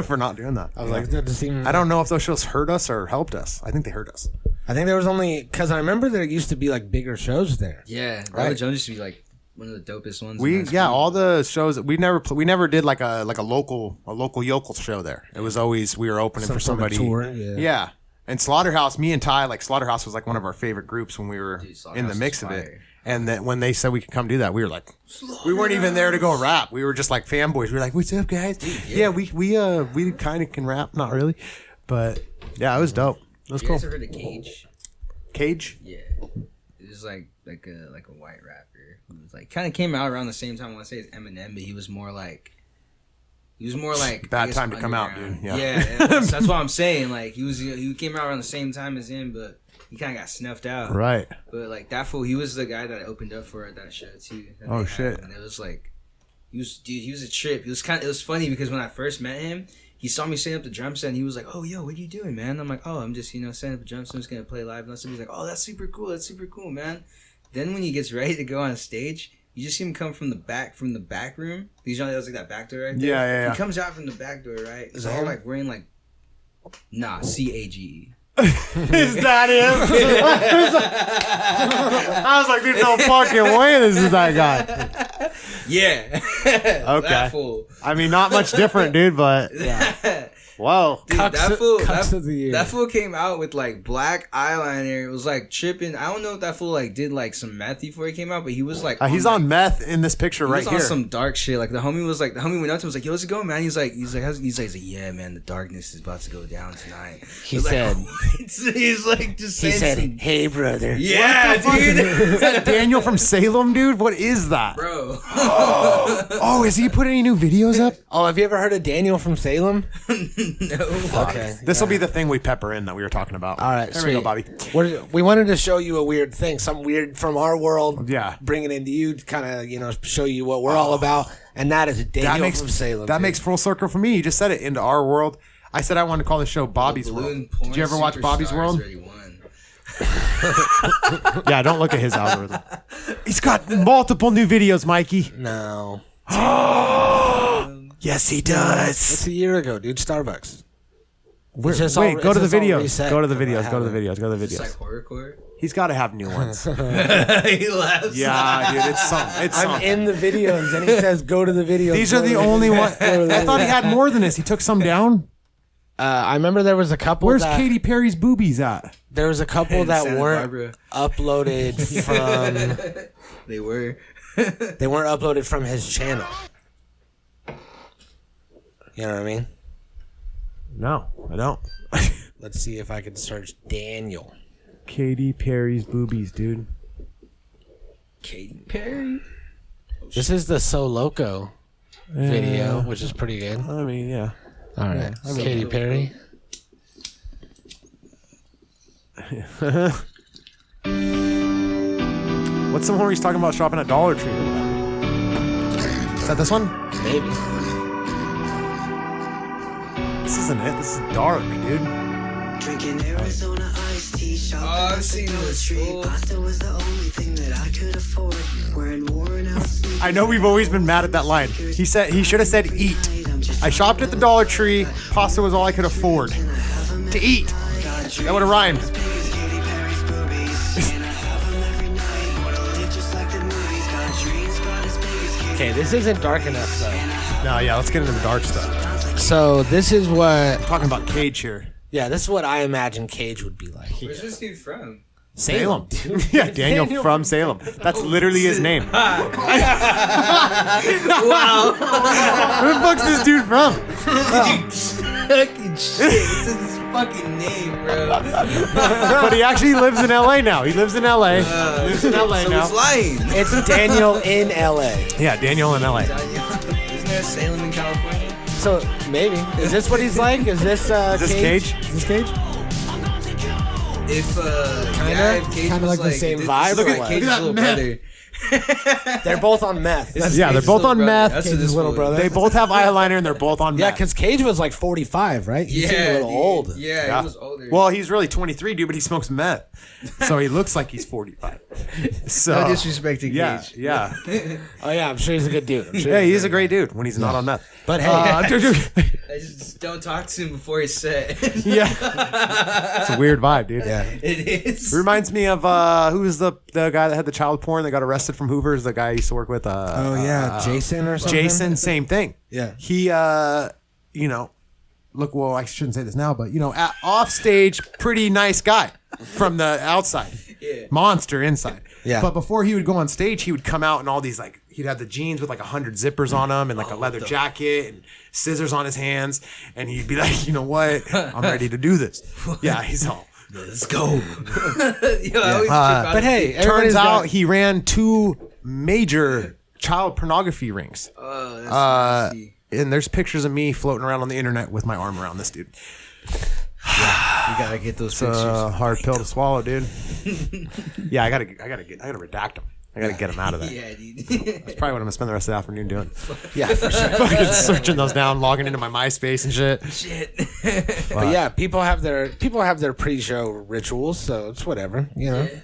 for not doing that. I was like, that doesn't seem. I don't know if those shows hurt us or helped us. I think they hurt us. I think there was only because I remember there used to be like bigger shows there. Yeah, Right. Velvet Jones used to be like one of the dopest ones. All the shows we never did like a local yokel show there. It was always we were opening for Some sort of somebody. tour, Yeah. And Slaughterhouse, me and Ty, like Slaughterhouse was like one of our favorite groups when we were Dude, in the Slaughterhouse mix is of it. fire. And then when they said we could come do that, we were like, we weren't even there to go rap. We were just like fanboys. We were like, "What's up, guys?" Yeah, we kind of can rap, not really, but yeah, it was dope. It was You cool. guys ever heard of Cage? Cage? Yeah, it was like a white rapper who was like kind of came out around the same time. I want to say it's Eminem, but he was more like bad time to come out, dude. Yeah, that's what I'm saying. Like he came out around the same time as him, but he kind of got snuffed out. Right. But like that fool, he was the guy that opened up for that show too. Oh shit! And it was like, he was a trip. It was funny because when I first met him, he saw me setting up the drum set and he was like, "Oh, yo, what are you doing, man?" I'm like, "Oh, I'm just setting up the drum set. I'm just gonna play live." And he's like, "Oh, that's super cool, man." Then when he gets ready to go on stage, you just see him come from the back room. He's on like that back door right there. Yeah. He comes out from the back door, right? He's all like wearing like, CAGE. Is that him? I was like, there's no fucking way this is that guy. Yeah. Okay. That fool. I mean, not much different, dude, but yeah. Whoa. Dude, that fool came out with like black eyeliner. It was like tripping. I don't know if that fool like did like some meth before he came out, but he was like he's on meth in this picture right here. He was on some dark shit. Like the homie went up to him, was like, "Yo, how's it going, man?" He's like, "Yeah, man, the darkness is about to go down tonight." He said, he's like just he saying said, "Hey, brother." Yeah, dude. Is that Daniel from Salem, dude? What is that? Bro. Oh, has he put any new videos up? Oh, have you ever heard of Daniel from Salem? No. Okay. This will be the thing we pepper in that we were talking about. All right. There we go, Bobby. We wanted to show you a weird thing, something weird from our world. Yeah. Bring it into you to kind of, show you what we're all about. And that is Daniel from Salem. That makes full circle for me. You just said it, into our world. I said I wanted to call the show Bobby's World. Did you ever watch Bobby's World? Yeah, don't look at his algorithm. He's got multiple new videos, Mikey. No. Yes, he does. It's a year ago, dude. Starbucks. Go to the videos. Go to the videos. It's like horrorcore. He's got to have new ones. He laughs. Yeah, dude, it's something. I'm in the videos, and he says, "Go to the videos." These are the only ones. I thought he had more than this. He took some down. I remember there was a couple. Where's Katy Perry's boobies at? There was a couple that Santa weren't Barbara. uploaded from. They were. They weren't uploaded from his channel. You know what I mean? No, I don't. Let's see if I can search Daniel. Katy Perry's boobies, dude. Katy Perry? This is the So Loco video, which is pretty good. I mean, yeah. All right. Katy Perry. What's the one where he's talking about shopping at Dollar Tree? Is that this one? Maybe. This isn't it. This is dark, dude. Drinking Arizona iced tea, shopping I've seen this fool. Pasta was the only thing that I could afford. Wearing worn out sneakers. I know we've always been mad at that line. He should have said eat. I shopped at the Dollar Tree. Pasta was all I could afford to eat. That would have rhymed. Okay, this isn't dark enough though. No, yeah, let's get into the dark stuff. So this is what. I'm talking about Cage here. Yeah, this is what I imagine Cage would be like. Where's this dude from? Salem. Yeah, Daniel from Salem. That's literally his name. Wow. Where the fuck's this dude from? Fucking shit. This is his fucking name, bro. But he actually lives in LA now. He lives in LA. Lives in LA so now. he's lying. It's Daniel in LA. Yeah, Daniel in LA. Isn't there Salem in California? So maybe is this what he's like? Is this Cage? Is this Cage? If Kinda like the same vibe. Look or at what? Cage's little brother. They're both on meth. Yeah, they're both on meth. That's Cage's his little brother. They both have eyeliner and they're both on Yeah, meth. because Cage was like 45, right? He seemed a little dude. old. Yeah, he was older. Well, he's really 23, dude, but he smokes meth. So he looks like he's 45. So No disrespect to Cage. Yeah. Oh yeah, I'm sure he's a good dude. Yeah, he's a great dude when he's not on meth. But hey, I just don't talk to him before he's set. Yeah. It's a weird vibe, dude. yeah. It is. It reminds me of who's the guy that had the child porn that got arrested from Hoover's, the guy I used to work with. Jason or something. Jason, same thing. Yeah. He well, I shouldn't say this now, but off stage, pretty nice guy from the outside. Yeah. Monster inside. Yeah. But before he would go on stage, he would come out in all these he'd have the jeans with 100 zippers on them and a leather jacket and scissors on his hands, and he'd be like, you know what? I'm ready to do this. Yeah, he's all Let's go. Yo, I always trip out but hey, turns out he ran 2 major child pornography rings. Oh, that's nasty. And there's pictures of me floating around on the internet with my arm around this dude. Yeah, you gotta get those pictures. Hard pill to swallow, dude. Yeah, I gotta redact them. I gotta get them out of there. Yeah, dude. That's probably what I'm gonna spend the rest of the afternoon doing. Yeah, for sure. Fucking searching those down, logging into my MySpace and shit. But yeah, people have their pre-show rituals, so it's whatever, you know. Yeah,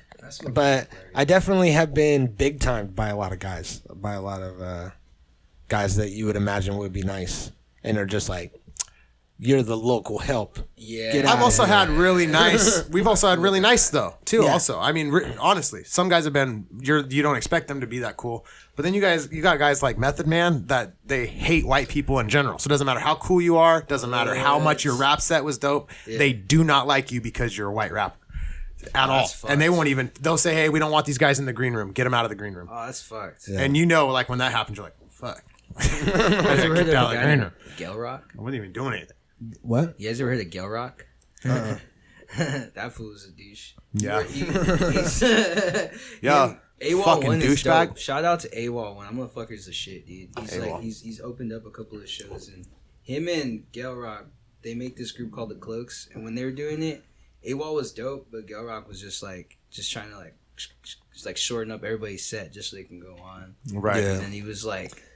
but I definitely have been big timed by a lot of guys, guys that you would imagine would be nice, and they're just like, "You're the local help." Yeah, I've also had really nice. We've also had really nice though too. Yeah. Also, I mean, honestly, some guys have been. You don't expect them to be that cool, but then you got guys like Method Man that they hate white people in general. So it doesn't matter how cool you are, doesn't matter how much your rap set was dope. Yeah. They do not like you because you're a white rapper at all, and they won't even. They'll say, "Hey, we don't want these guys in the green room. Get them out of the green room." Oh, that's fucked. Yeah. And you know, like when that happens, you're like, "Fuck." You guys ever heard of a guy named Gel Rock? I wasn't even doing anything. What? You guys ever heard of Gel Rock? That fool is a douche. Yeah. Yeah. AWOL fucking 1 is douchebag. dope. Shout out to AWOL 1. That motherfucker's the shit, dude. He's opened up a couple of shows, and him and Gel Rock, they make this group called the Cloaks, and when they were doing it, AWOL was dope, but Gel Rock was just trying to shorten up everybody's set just so they can go on. Right. Yeah. And then he was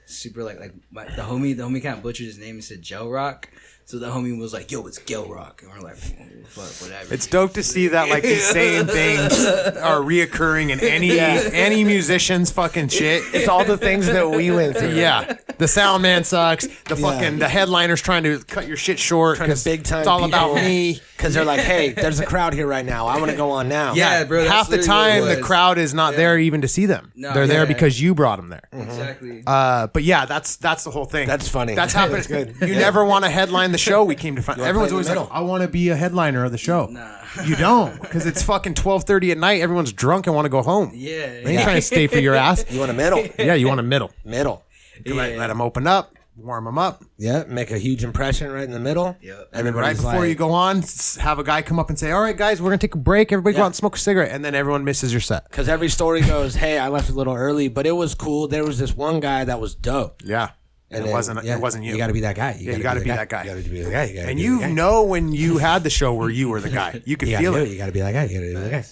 super the homie kind of butchered his name and said Gel Rock. So the homie was like, "Yo, it's Gel Rock," and we're like, oh, "Fuck, whatever." It's dope to see that like these same things are reoccurring in any musician's fucking shit. It's all the things that we went through. Yeah, the sound man sucks. The headliner's trying to cut your shit short because big time. it's all about me. Because they're like, "Hey, there's a crowd here right now. I want to go on now." Yeah, bro. that's Half the literally what time it the was. crowd is not there even to see them. No, They're there yeah. because you brought them there. Exactly. But yeah, that's the whole thing. That's funny. That's happening. That's good. You never want to headline the show. We came to find. wanna Everyone's play in always the like, middle. "I want to be a headliner of the show." Nah. You don't, because it's fucking 12:30 at night. Everyone's drunk and want to go home. Yeah. They ain't trying to stay for your ass. You want a middle? Yeah, you want a middle. Middle. Let them open up, warm them up. Yeah, make a huge impression right in the middle. Yep. And then right Everybody's before like- you go on, have a guy come up and say, "All right, guys, we're gonna take a break. Everybody go out and smoke a cigarette," and then everyone misses your set. Because every story goes, "Hey, I left a little early, but it was cool. There was this one guy that was dope." Yeah, and it then, wasn't. yeah, It wasn't you. You got to be that guy. You gotta be that guy. You got to be the guy. You gotta And be you the guy. know when you had the show where you were the guy, you could You feel gotta do it. You got to be that guy. You got to be the guy.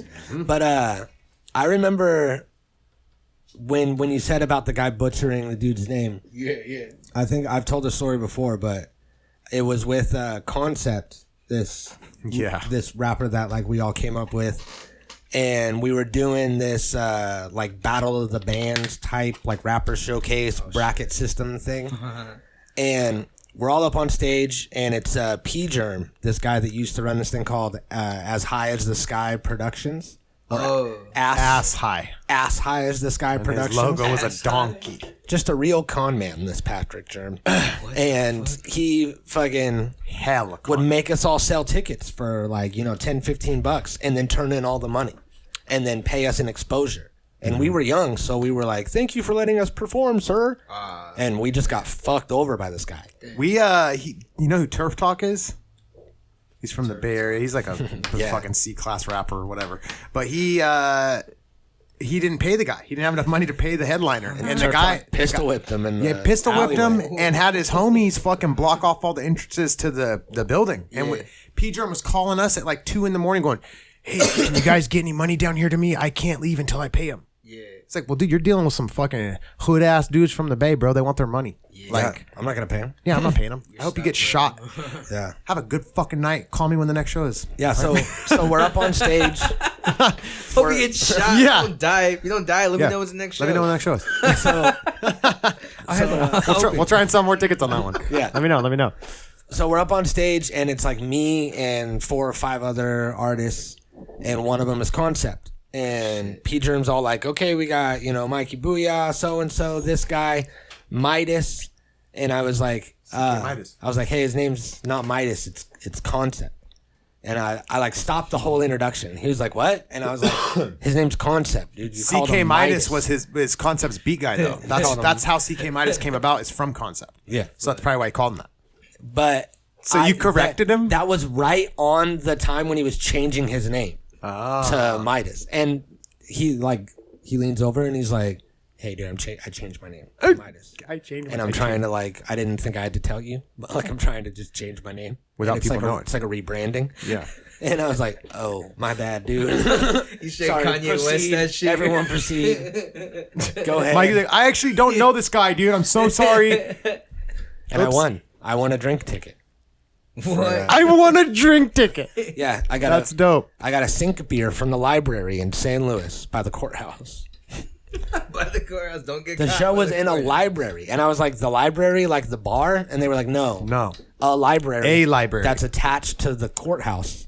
But I remember when you said about the guy butchering the dude's name. Yeah. I think I've told the story before, but it was with Concept, this rapper that like we all came up with, and we were doing this like battle of the bands type like rapper showcase bracket system thing, and we're all up on stage, and it's P Germ, this guy that used to run this thing called As High as the Sky Productions. Ass high. Ass High as the Sky And Productions. his logo was a donkey. Just a real con man, this Patrick Germ. And he fucking Hell, would make us all sell tickets for like, $10, $15 and then turn in all the money and then pay us an exposure. And we were young, so we were like, "Thank you for letting us perform, sir." And we just got fucked over by this guy. We you know who Turf Talk is? He's from the Bay Area. He's like a fucking C-class rapper or whatever. But he didn't pay the guy. He didn't have enough money to pay the headliner. And the guy pistol whipped him in the pistol whipped him alleyway. and had his homies fucking block off all the entrances to the building. And P Germ was calling us at like 2 a.m. going, "Hey, can you guys get any money down here to me? I can't leave until I pay him." Yeah. It's like, well, dude, you're dealing with some fucking hood ass dudes from the Bay, bro. They want their money. Like, I'm not gonna pay him. yeah, I'm not paying them. I hope you get shot. Yeah. Have a good fucking night. Call me when the next show is. Yeah, so we're up on stage. Hope you get shot. Yeah. Don't die. If you don't die, let me know when's the next show. Let me know when the next show is. So We'll try and sell more tickets on that one. Yeah. Let me know. So we're up on stage, and it's like me and 4 or 5 other artists, and one of them is Concept. And P Germ's all like, "Okay, we got, Mikey Booyah, so-and-so, this guy, Midas." And I was like, Midas. I was like, "Hey, his name's not Midas, it's Concept." And I like stopped the whole introduction. He was like, "What?" And I was like, "His name's Concept, dude. You called CK him Midas was his Concept's beat guy, though. That's how CK Midas came about. It's from Concept. Yeah. So that's probably why he called him that. But So you corrected him? That was right on the time when he was changing his name to Midas. And he leans over and he's like, hey, dude, I changed my name to Midas. I changed my And I'm trying to I didn't think I had to tell you, but I'm trying to just change my name. Without people knowing. It's like a rebranding. Yeah. And I was like, oh, my bad, dude. You should Kanye West that shit. Everyone proceed. Go ahead. Mike's like, I actually don't know this guy, dude. I'm so sorry. And I won. I won a drink ticket. What? I won a drink ticket. Yeah, That's dope. I got a sink beer from the library in St. Louis by the courthouse. By the courthouse, don't get The caught show by was the in a courthouse. library, and I was like, the library, like the bar? And they were like, no. A library. A library. That's attached to the courthouse.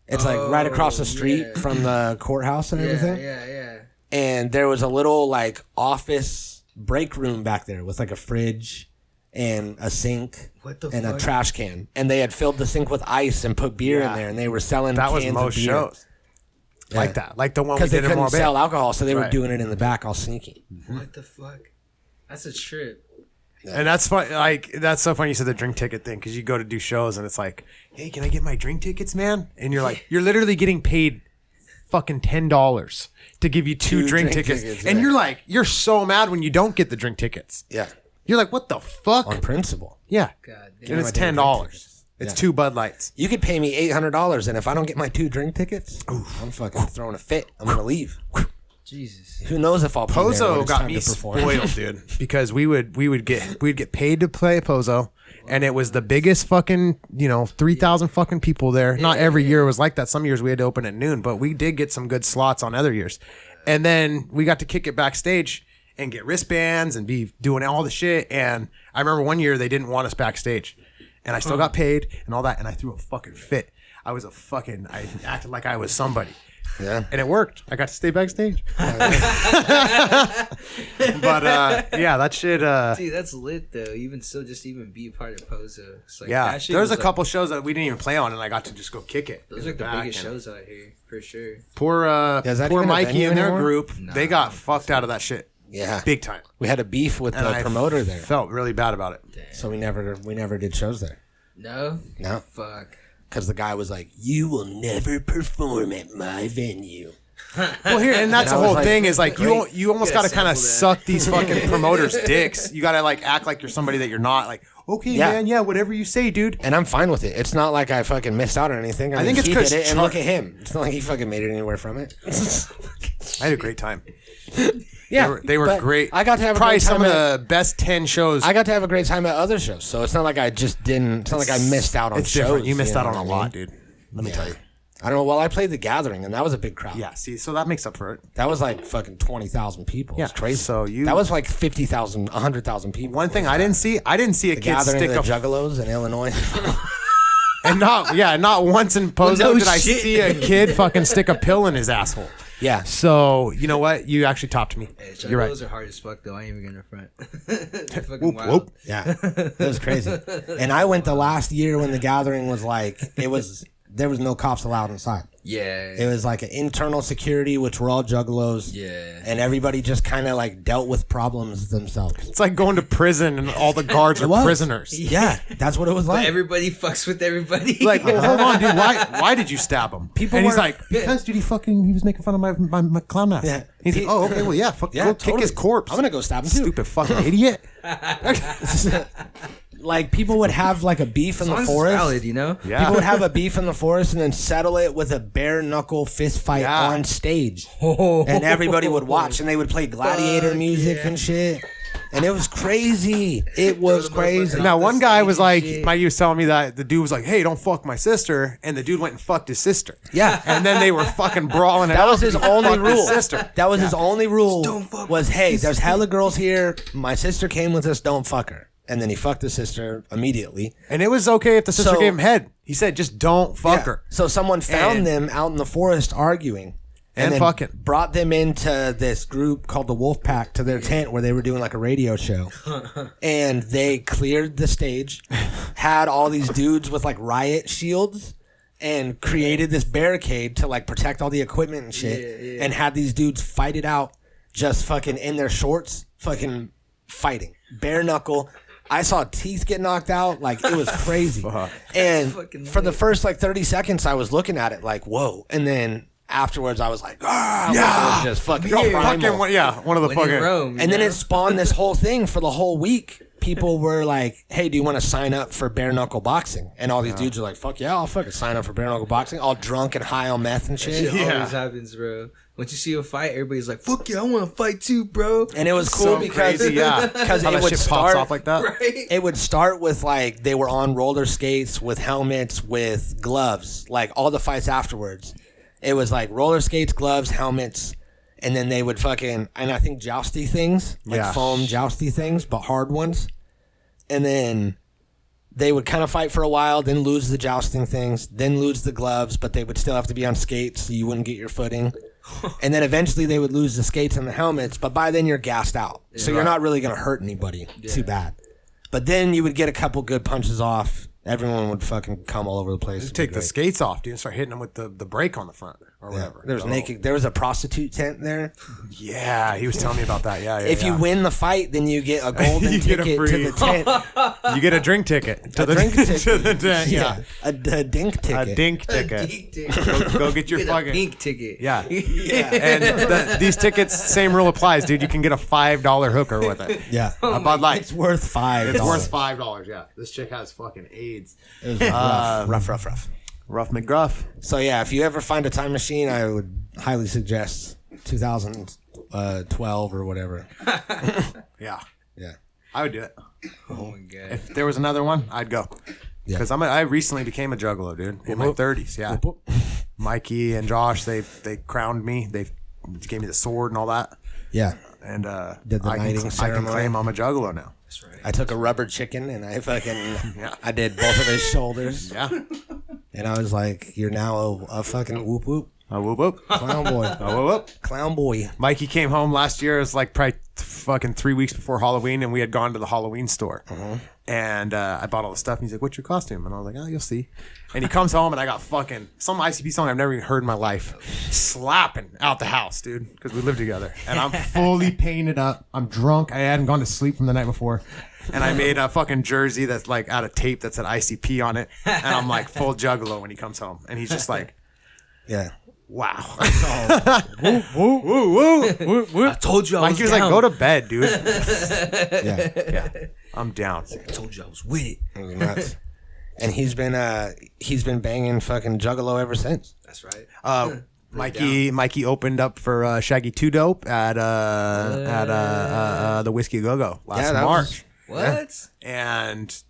It's like right across the street from the courthouse and everything. Yeah. And there was a little like office break room back there with like a fridge and a sink and a trash can. And they had filled the sink with ice and put beer in there, and they were selling That was cans most of beer. shows. Yeah. Like that. Like the one we Because they did in couldn't Marbella. sell alcohol, so they were Right. doing it in the back all sneaky. What the fuck? That's a trip. And that's fun. Like that's so funny. You said the drink ticket thing because you go to do shows and it's like, hey, can I get my drink tickets, man? And you're like, you're literally getting paid fucking $10 to give you two drink tickets, and you're like, you're so mad when you don't get the drink tickets. Yeah, you're like, what the fuck? On principle. Yeah, God and it's $10. It's 2 Bud Lights. You could pay me $800, and if I don't get my 2 drink tickets, I'm fucking throwing a fit. I'm gonna leave. Jesus. Who knows if I'll be there when Pozo it's got time me to perform. spoiled, dude, because we'd get paid to play Pozo, and it was the biggest fucking 3,000 fucking people there. Not every year was like that. Some years we had to open at noon, but we did get some good slots on other years. And then we got to kick it backstage and get wristbands and be doing all the shit. And I remember one year they didn't want us backstage, and I still got paid and all that, and I threw a fucking fit. I acted like I was somebody. Yeah. And it worked. I got to stay backstage. But yeah, that shit. Dude, that's lit though. Even still, just even be a part of Pozo. It's like, Yeah, that shit there's was a couple shows that we didn't even play on, and I got to just go kick it. Those are the biggest shows out here for sure. Poor Is that poor even a Mikey venue and their anymore? group, they got fucked out of that shit. Yeah, big time. We had a beef with And the I promoter there. Felt really bad about it. So we never did shows there. No. Fuck. Because the guy was like, "You will never perform at my venue." Well, here and that's And I the was whole like, thing is like great. you almost got to kind of suck these fucking promoters' dicks. You got to like act like you're somebody that you're not. Like, okay, Yeah. man, yeah, whatever you say, dude. And I'm fine with it. It's not like I fucking missed out on anything. I mean, think it's he 'cause did it, and look at him. It's not like he fucking made it anywhere from it. I had a great time. Yeah, they were but great. I got to have a probably great time some of at- the best 10 shows. I got to have a great time at other shows, so it's not like I just didn't. It's not like I missed out on It's shows. different. You missed out know on a what I lot, mean? dude. Let me tell you. I don't know. Well, I played the Gathering, and that was a big crowd. Yeah, see, so that makes up for it. That was like fucking 20,000 people. Yeah, It's crazy. so that was like 50,000, 100,000 people. One thing I didn't see a The kid Gathering stick of a the Juggalos in Illinois. and not once in Pozo no did I shit. see a kid fucking stick a pill in his asshole. Yeah. So you know what? You actually topped me. Hey, You're right. Juggalos are hard as fuck though. I ain't even gonna front. They're fucking Whoop, wild. whoop. Yeah, it was crazy. And I went the last year when the Gathering was like, there was no cops allowed inside. Yeah. It was like an internal security, which were all juggalos. Yeah. And everybody just kind of like dealt with problems themselves. It's like going to prison and all the guards are was. prisoners. Yeah, that's what it was But like. everybody fucks with everybody. Like, well, hold on, dude. Why did you stab him? People and he's were- like, because dude, he was making fun of my clown mask. Yeah. He's like, oh, okay, well, yeah, Yeah, go kick totally. his corpse. I'm gonna go stab him too. Stupid fucking idiot. Like people would have like a beef in the As forest. valid, you know? Yeah. People would have a beef in the forest and then settle it with a bare knuckle fist fight Yeah. on stage, and everybody would watch and they would play gladiator Fuck, music yeah. and shit. And it was crazy. It was crazy. Now, one guy was like, shit. Mikey was telling me that the dude was like, hey, don't fuck my sister. And the dude went and fucked his sister. Yeah. And then they were fucking brawling it That out. was his He only fucked his rule. sister. That was his only rule. Don't fuck Was my hey, there's hella girls here. My sister came with us. Don't fuck her. And then he fucked his sister immediately. And it was okay if the sister So- gave him head. He said, just don't fuck Yeah. her. So someone found And- them out in the forest arguing. And then fucking. brought them into this group called the Wolf Pack to their tent where they were doing like a radio show. And they cleared the stage, had all these dudes with like riot shields, and created this barricade to like protect all the equipment and shit. And had these dudes fight it out just fucking in their shorts, fucking fighting. Bare knuckle. I saw teeth get knocked out. Like, it was crazy. And for the first, like, 30 seconds, I was looking at it like, whoa. And then afterwards, I was like, ah. Yeah. It was just fucking primal. One of the fucking. Rome, And then it spawned this whole thing for the whole week. People were like, hey, do you want to sign up for bare knuckle boxing? And all these dudes are like, fuck yeah, I'll fucking sign up for bare knuckle boxing. All drunk and high on meth and shit. Shit always happens, bro. Once you see a fight, everybody's like, fuck yeah, I want to fight too, bro. And it was cool because crazy, because how it that would shit start pops off like that. Right? It would start with like they were on roller skates with helmets with gloves. Like all the fights afterwards, it was like roller skates, gloves, helmets, and then they would fucking and I think jousty things, like foam jousty things, but hard ones. And then they would kind of fight for a while, then lose the jousting things, then lose the gloves, but they would still have to be on skates so you wouldn't get your footing. And then eventually they would lose the skates and the helmets, but by then you're gassed out. So you're not really going to hurt anybody too bad. But then you would get a couple good punches off. Everyone would fucking come all over the place. Just take the skates off, dude, and start hitting them with the brake on the front or whatever. There was naked. There was a prostitute tent there. Yeah, he was telling me about that. Yeah, if you win the fight, then you get a golden ticket to the tent. You get a drink ticket to the drink ticket. to the tent. Yeah, a dink ticket. A dink ticket. Go get your fucking pink ticket. Yeah, and these tickets, same rule applies, dude. You can get a $5 hooker with it. Yeah, a Bud Light. It's worth $5. It's worth $5. Yeah, this chick has fucking AIDS. It was rough. Rough McGruff. So yeah, if you ever find a time machine, I would highly suggest 2012 or whatever. Yeah, yeah, I would do it. Oh my god! If there was another one, I'd go. Because I recently became a juggalo, dude, in my 30s. Yeah, Mikey and Josh, they crowned me. They gave me the sword and all that. Yeah, and did the knighting ceremony. I can claim I'm a juggalo now. That's right. I took a rubber chicken and I fucking I did both of his shoulders. Yeah. And I was like, you're now a fucking whoop whoop. A whoop whoop. Clown boy. A whoop whoop. Clown boy. Mikey came home last year. It was like probably fucking 3 weeks before Halloween, and we had gone to the Halloween store. And I bought all the stuff, and he's like, what's your costume? And I was like, oh, you'll see. And he comes home, and I got fucking some ICP song I've never even heard in my life slapping out the house, dude, because we live together. And I'm fully painted up. I'm drunk. I hadn't gone to sleep from the night before. And I made a fucking jersey that's like out of tape that said ICP on it. And I'm like full juggalo when he comes home. And he's just like, yeah. Wow. Woo, woo, woo, woo, woo. I told you I was Mikey was down. like, go to bed, dude. Yeah. I'm down. I told you I was with it. It was nuts. And he's been banging fucking juggalo ever since. That's right. Mikey opened up for Shaggy 2 Dope at the Whiskey Go Go last March. What? And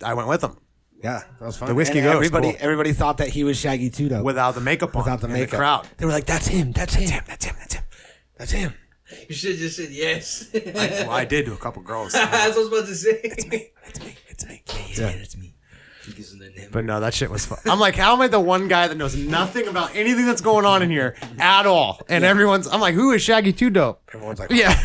I went with him. Yeah, that was fun. The Whiskey and Go. everybody thought that he was Shaggy 2 Dope. Without the makeup on. Without the makeup. The crowd. They were like, that's him. That's him. That's him. That's him. That's him. You should have just said yes. I did to a couple girls. That's what I was about to say. It's me. It's me. But no, that shit was fun. I'm like, how am I the one guy that knows nothing about anything that's going on in here at all? And I'm like, who is Shaggy 2 Dope? Everyone's like, yeah.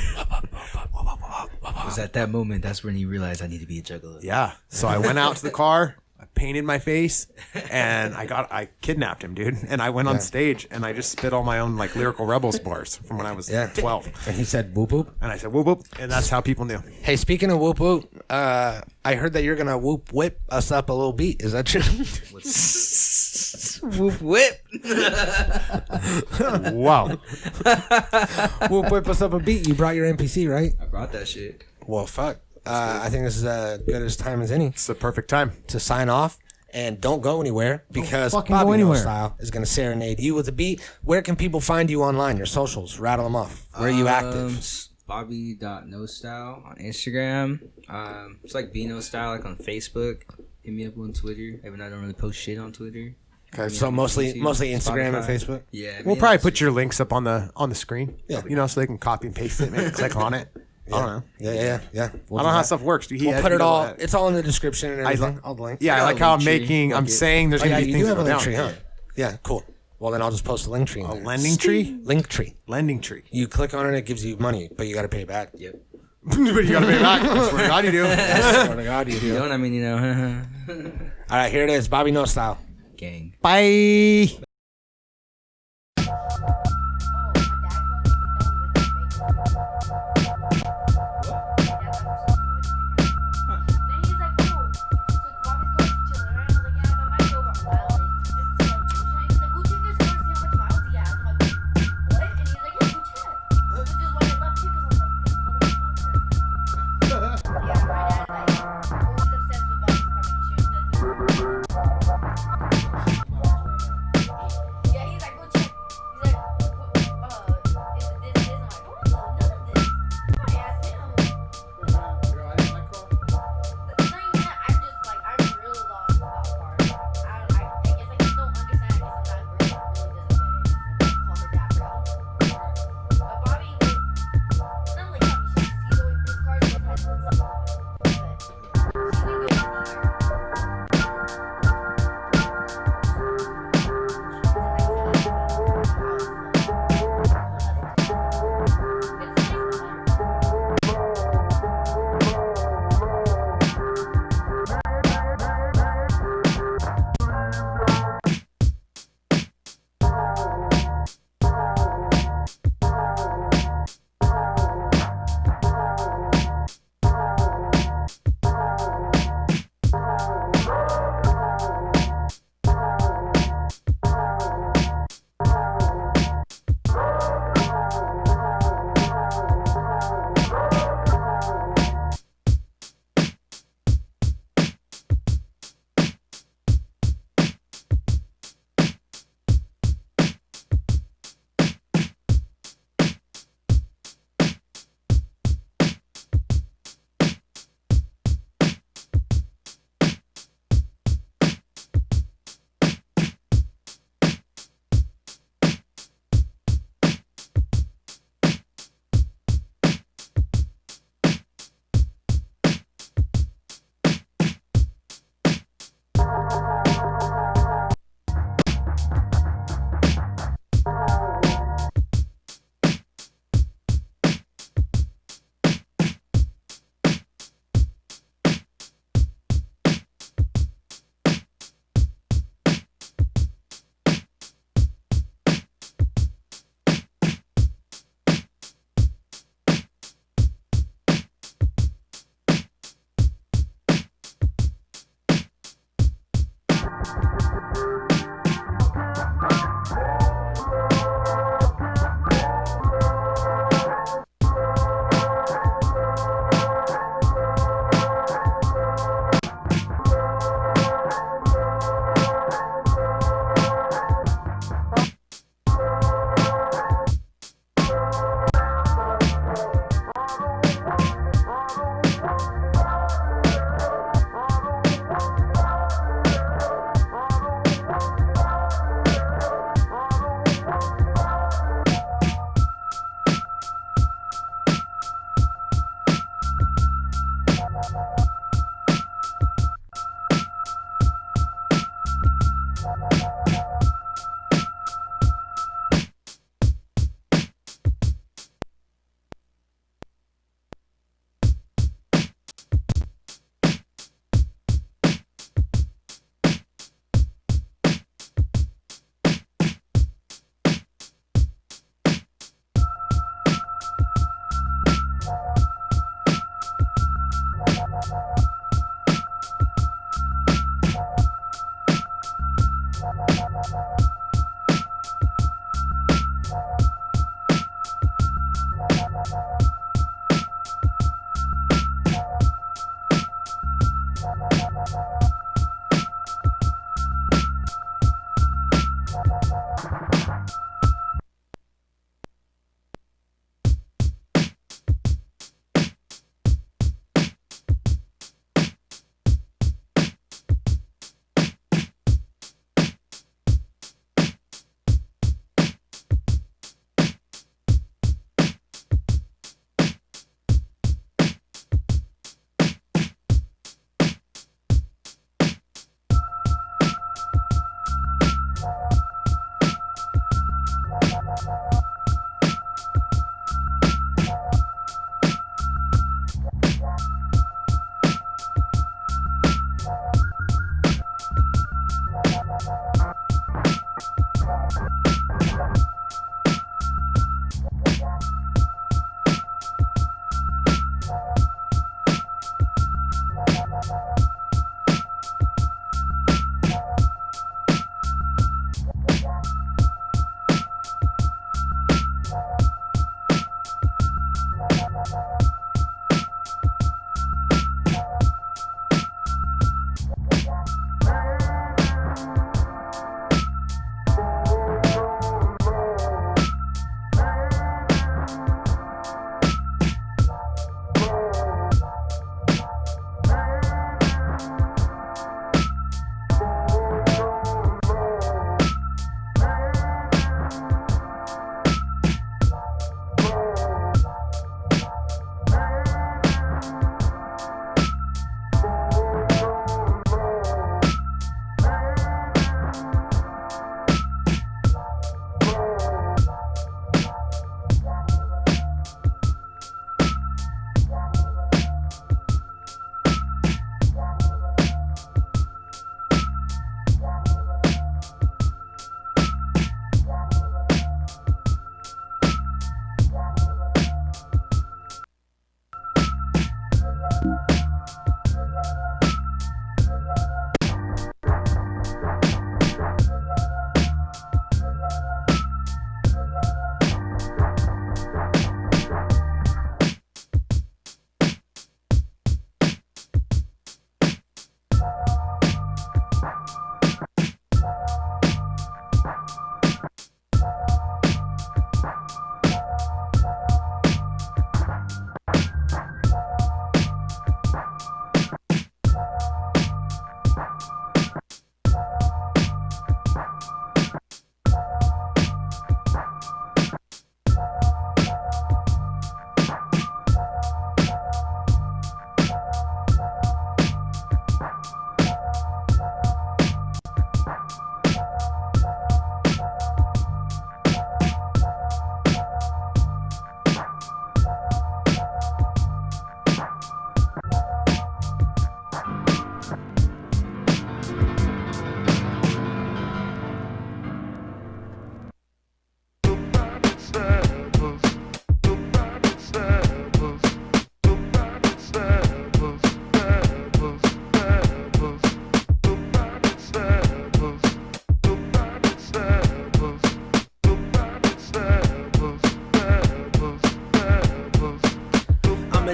It was at that moment that's when he realized I need to be a juggalo. Yeah. So I went out to the car, I painted my face, and I kidnapped him, dude. And I went on stage and I just spit all my own like Lyrical Rebels bars from when I was 12. And he said whoop whoop. And I said whoop whoop, and that's how people knew. Hey, speaking of whoop whoop, I heard that you're gonna whoop whip us up a little beat. Is that true? Whoop whip. Wow. Whoop whip us up a beat. You brought your NPC, right? I brought that shit. Well, fuck. I think this is as good as time as any. It's the perfect time to sign off. And don't go anywhere because B.Nostyle is going to serenade you with a beat. Where can people find you online? Your socials. Rattle them off. Where are you active? Bobby.Nostyle on Instagram. It's like B.Nostyle like on Facebook. Hit me up on Twitter. Even though I don't really post shit on Twitter. Okay, so mostly Instagram and Facebook. Yeah, we'll probably put your links up on the screen. Yeah, so they can copy and paste it, maybe click on it. Yeah. I don't know. Yeah. I don't know how stuff works. We'll put it all. It's all in the description and everything. All the links. Yeah, I like how I'm saying there's gonna be things you do have that a go link down. tree, huh? Yeah, cool. Well, then I'll just post a link tree. A lending tree? Link tree. Lending tree. You click on it, it gives you money, but you got to pay it back. Yep. But you got to pay it back. I swear to God you do. I swear to God you do. You don't, I mean, you know. All right, here it is. B.Nostyle. Gang. Bye.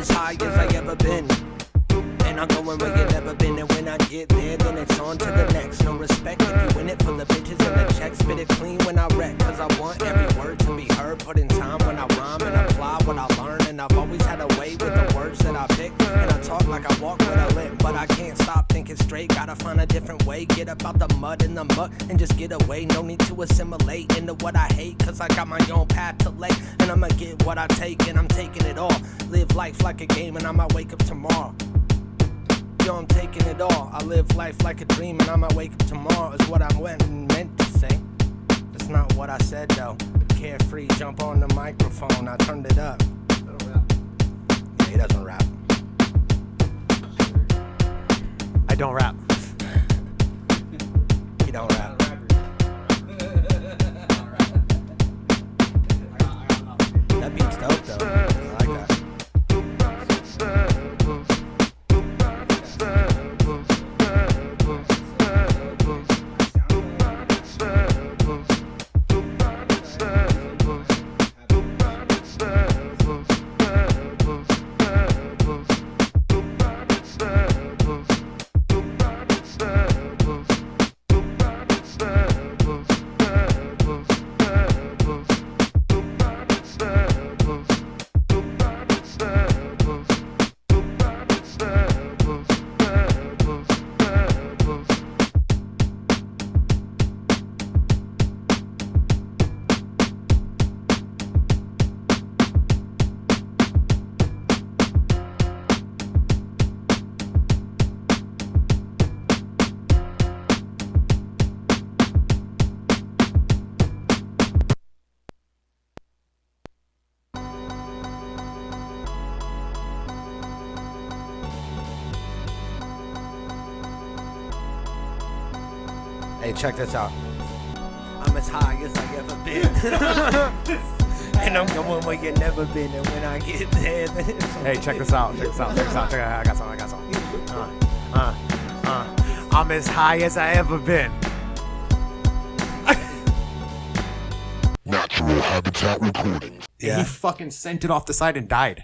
as high as I ever been. And I'm going where you never been. And when I get there, then it's on to the next. No respect if you win it for the bitches and the checks. Spit it clean when I wreck, cause I want every word to be heard. Put in time when I rhyme and apply what I learn. And I've always had a way with the words that I pick. And I talk like I walk with a limp, but I can't stop thinking straight. Gotta find a different way. Get up out the mud and the muck and just get away. No need to assimilate into what I hate, cause I got my own path to lay. And I'ma get what I take, and I'm taking it all. Live life like a game, and I might wake up tomorrow. Yo, I'm taking it all. I live life like a dream, and I might wake up tomorrow, is what I meant to say. That's not what I said, though. Carefree, jump on the microphone, I turned it up. Yeah, he doesn't rap. I don't rap. He don't rap. That beat's dope, though. I like that. Hey, check this out. I'm as high as I ever been. And I'm going where you never been. And when I get there, hey, check this out. I got some. I'm as high as I ever been. Natural Habitat Recording. Yeah. He fucking sent it off the side and died.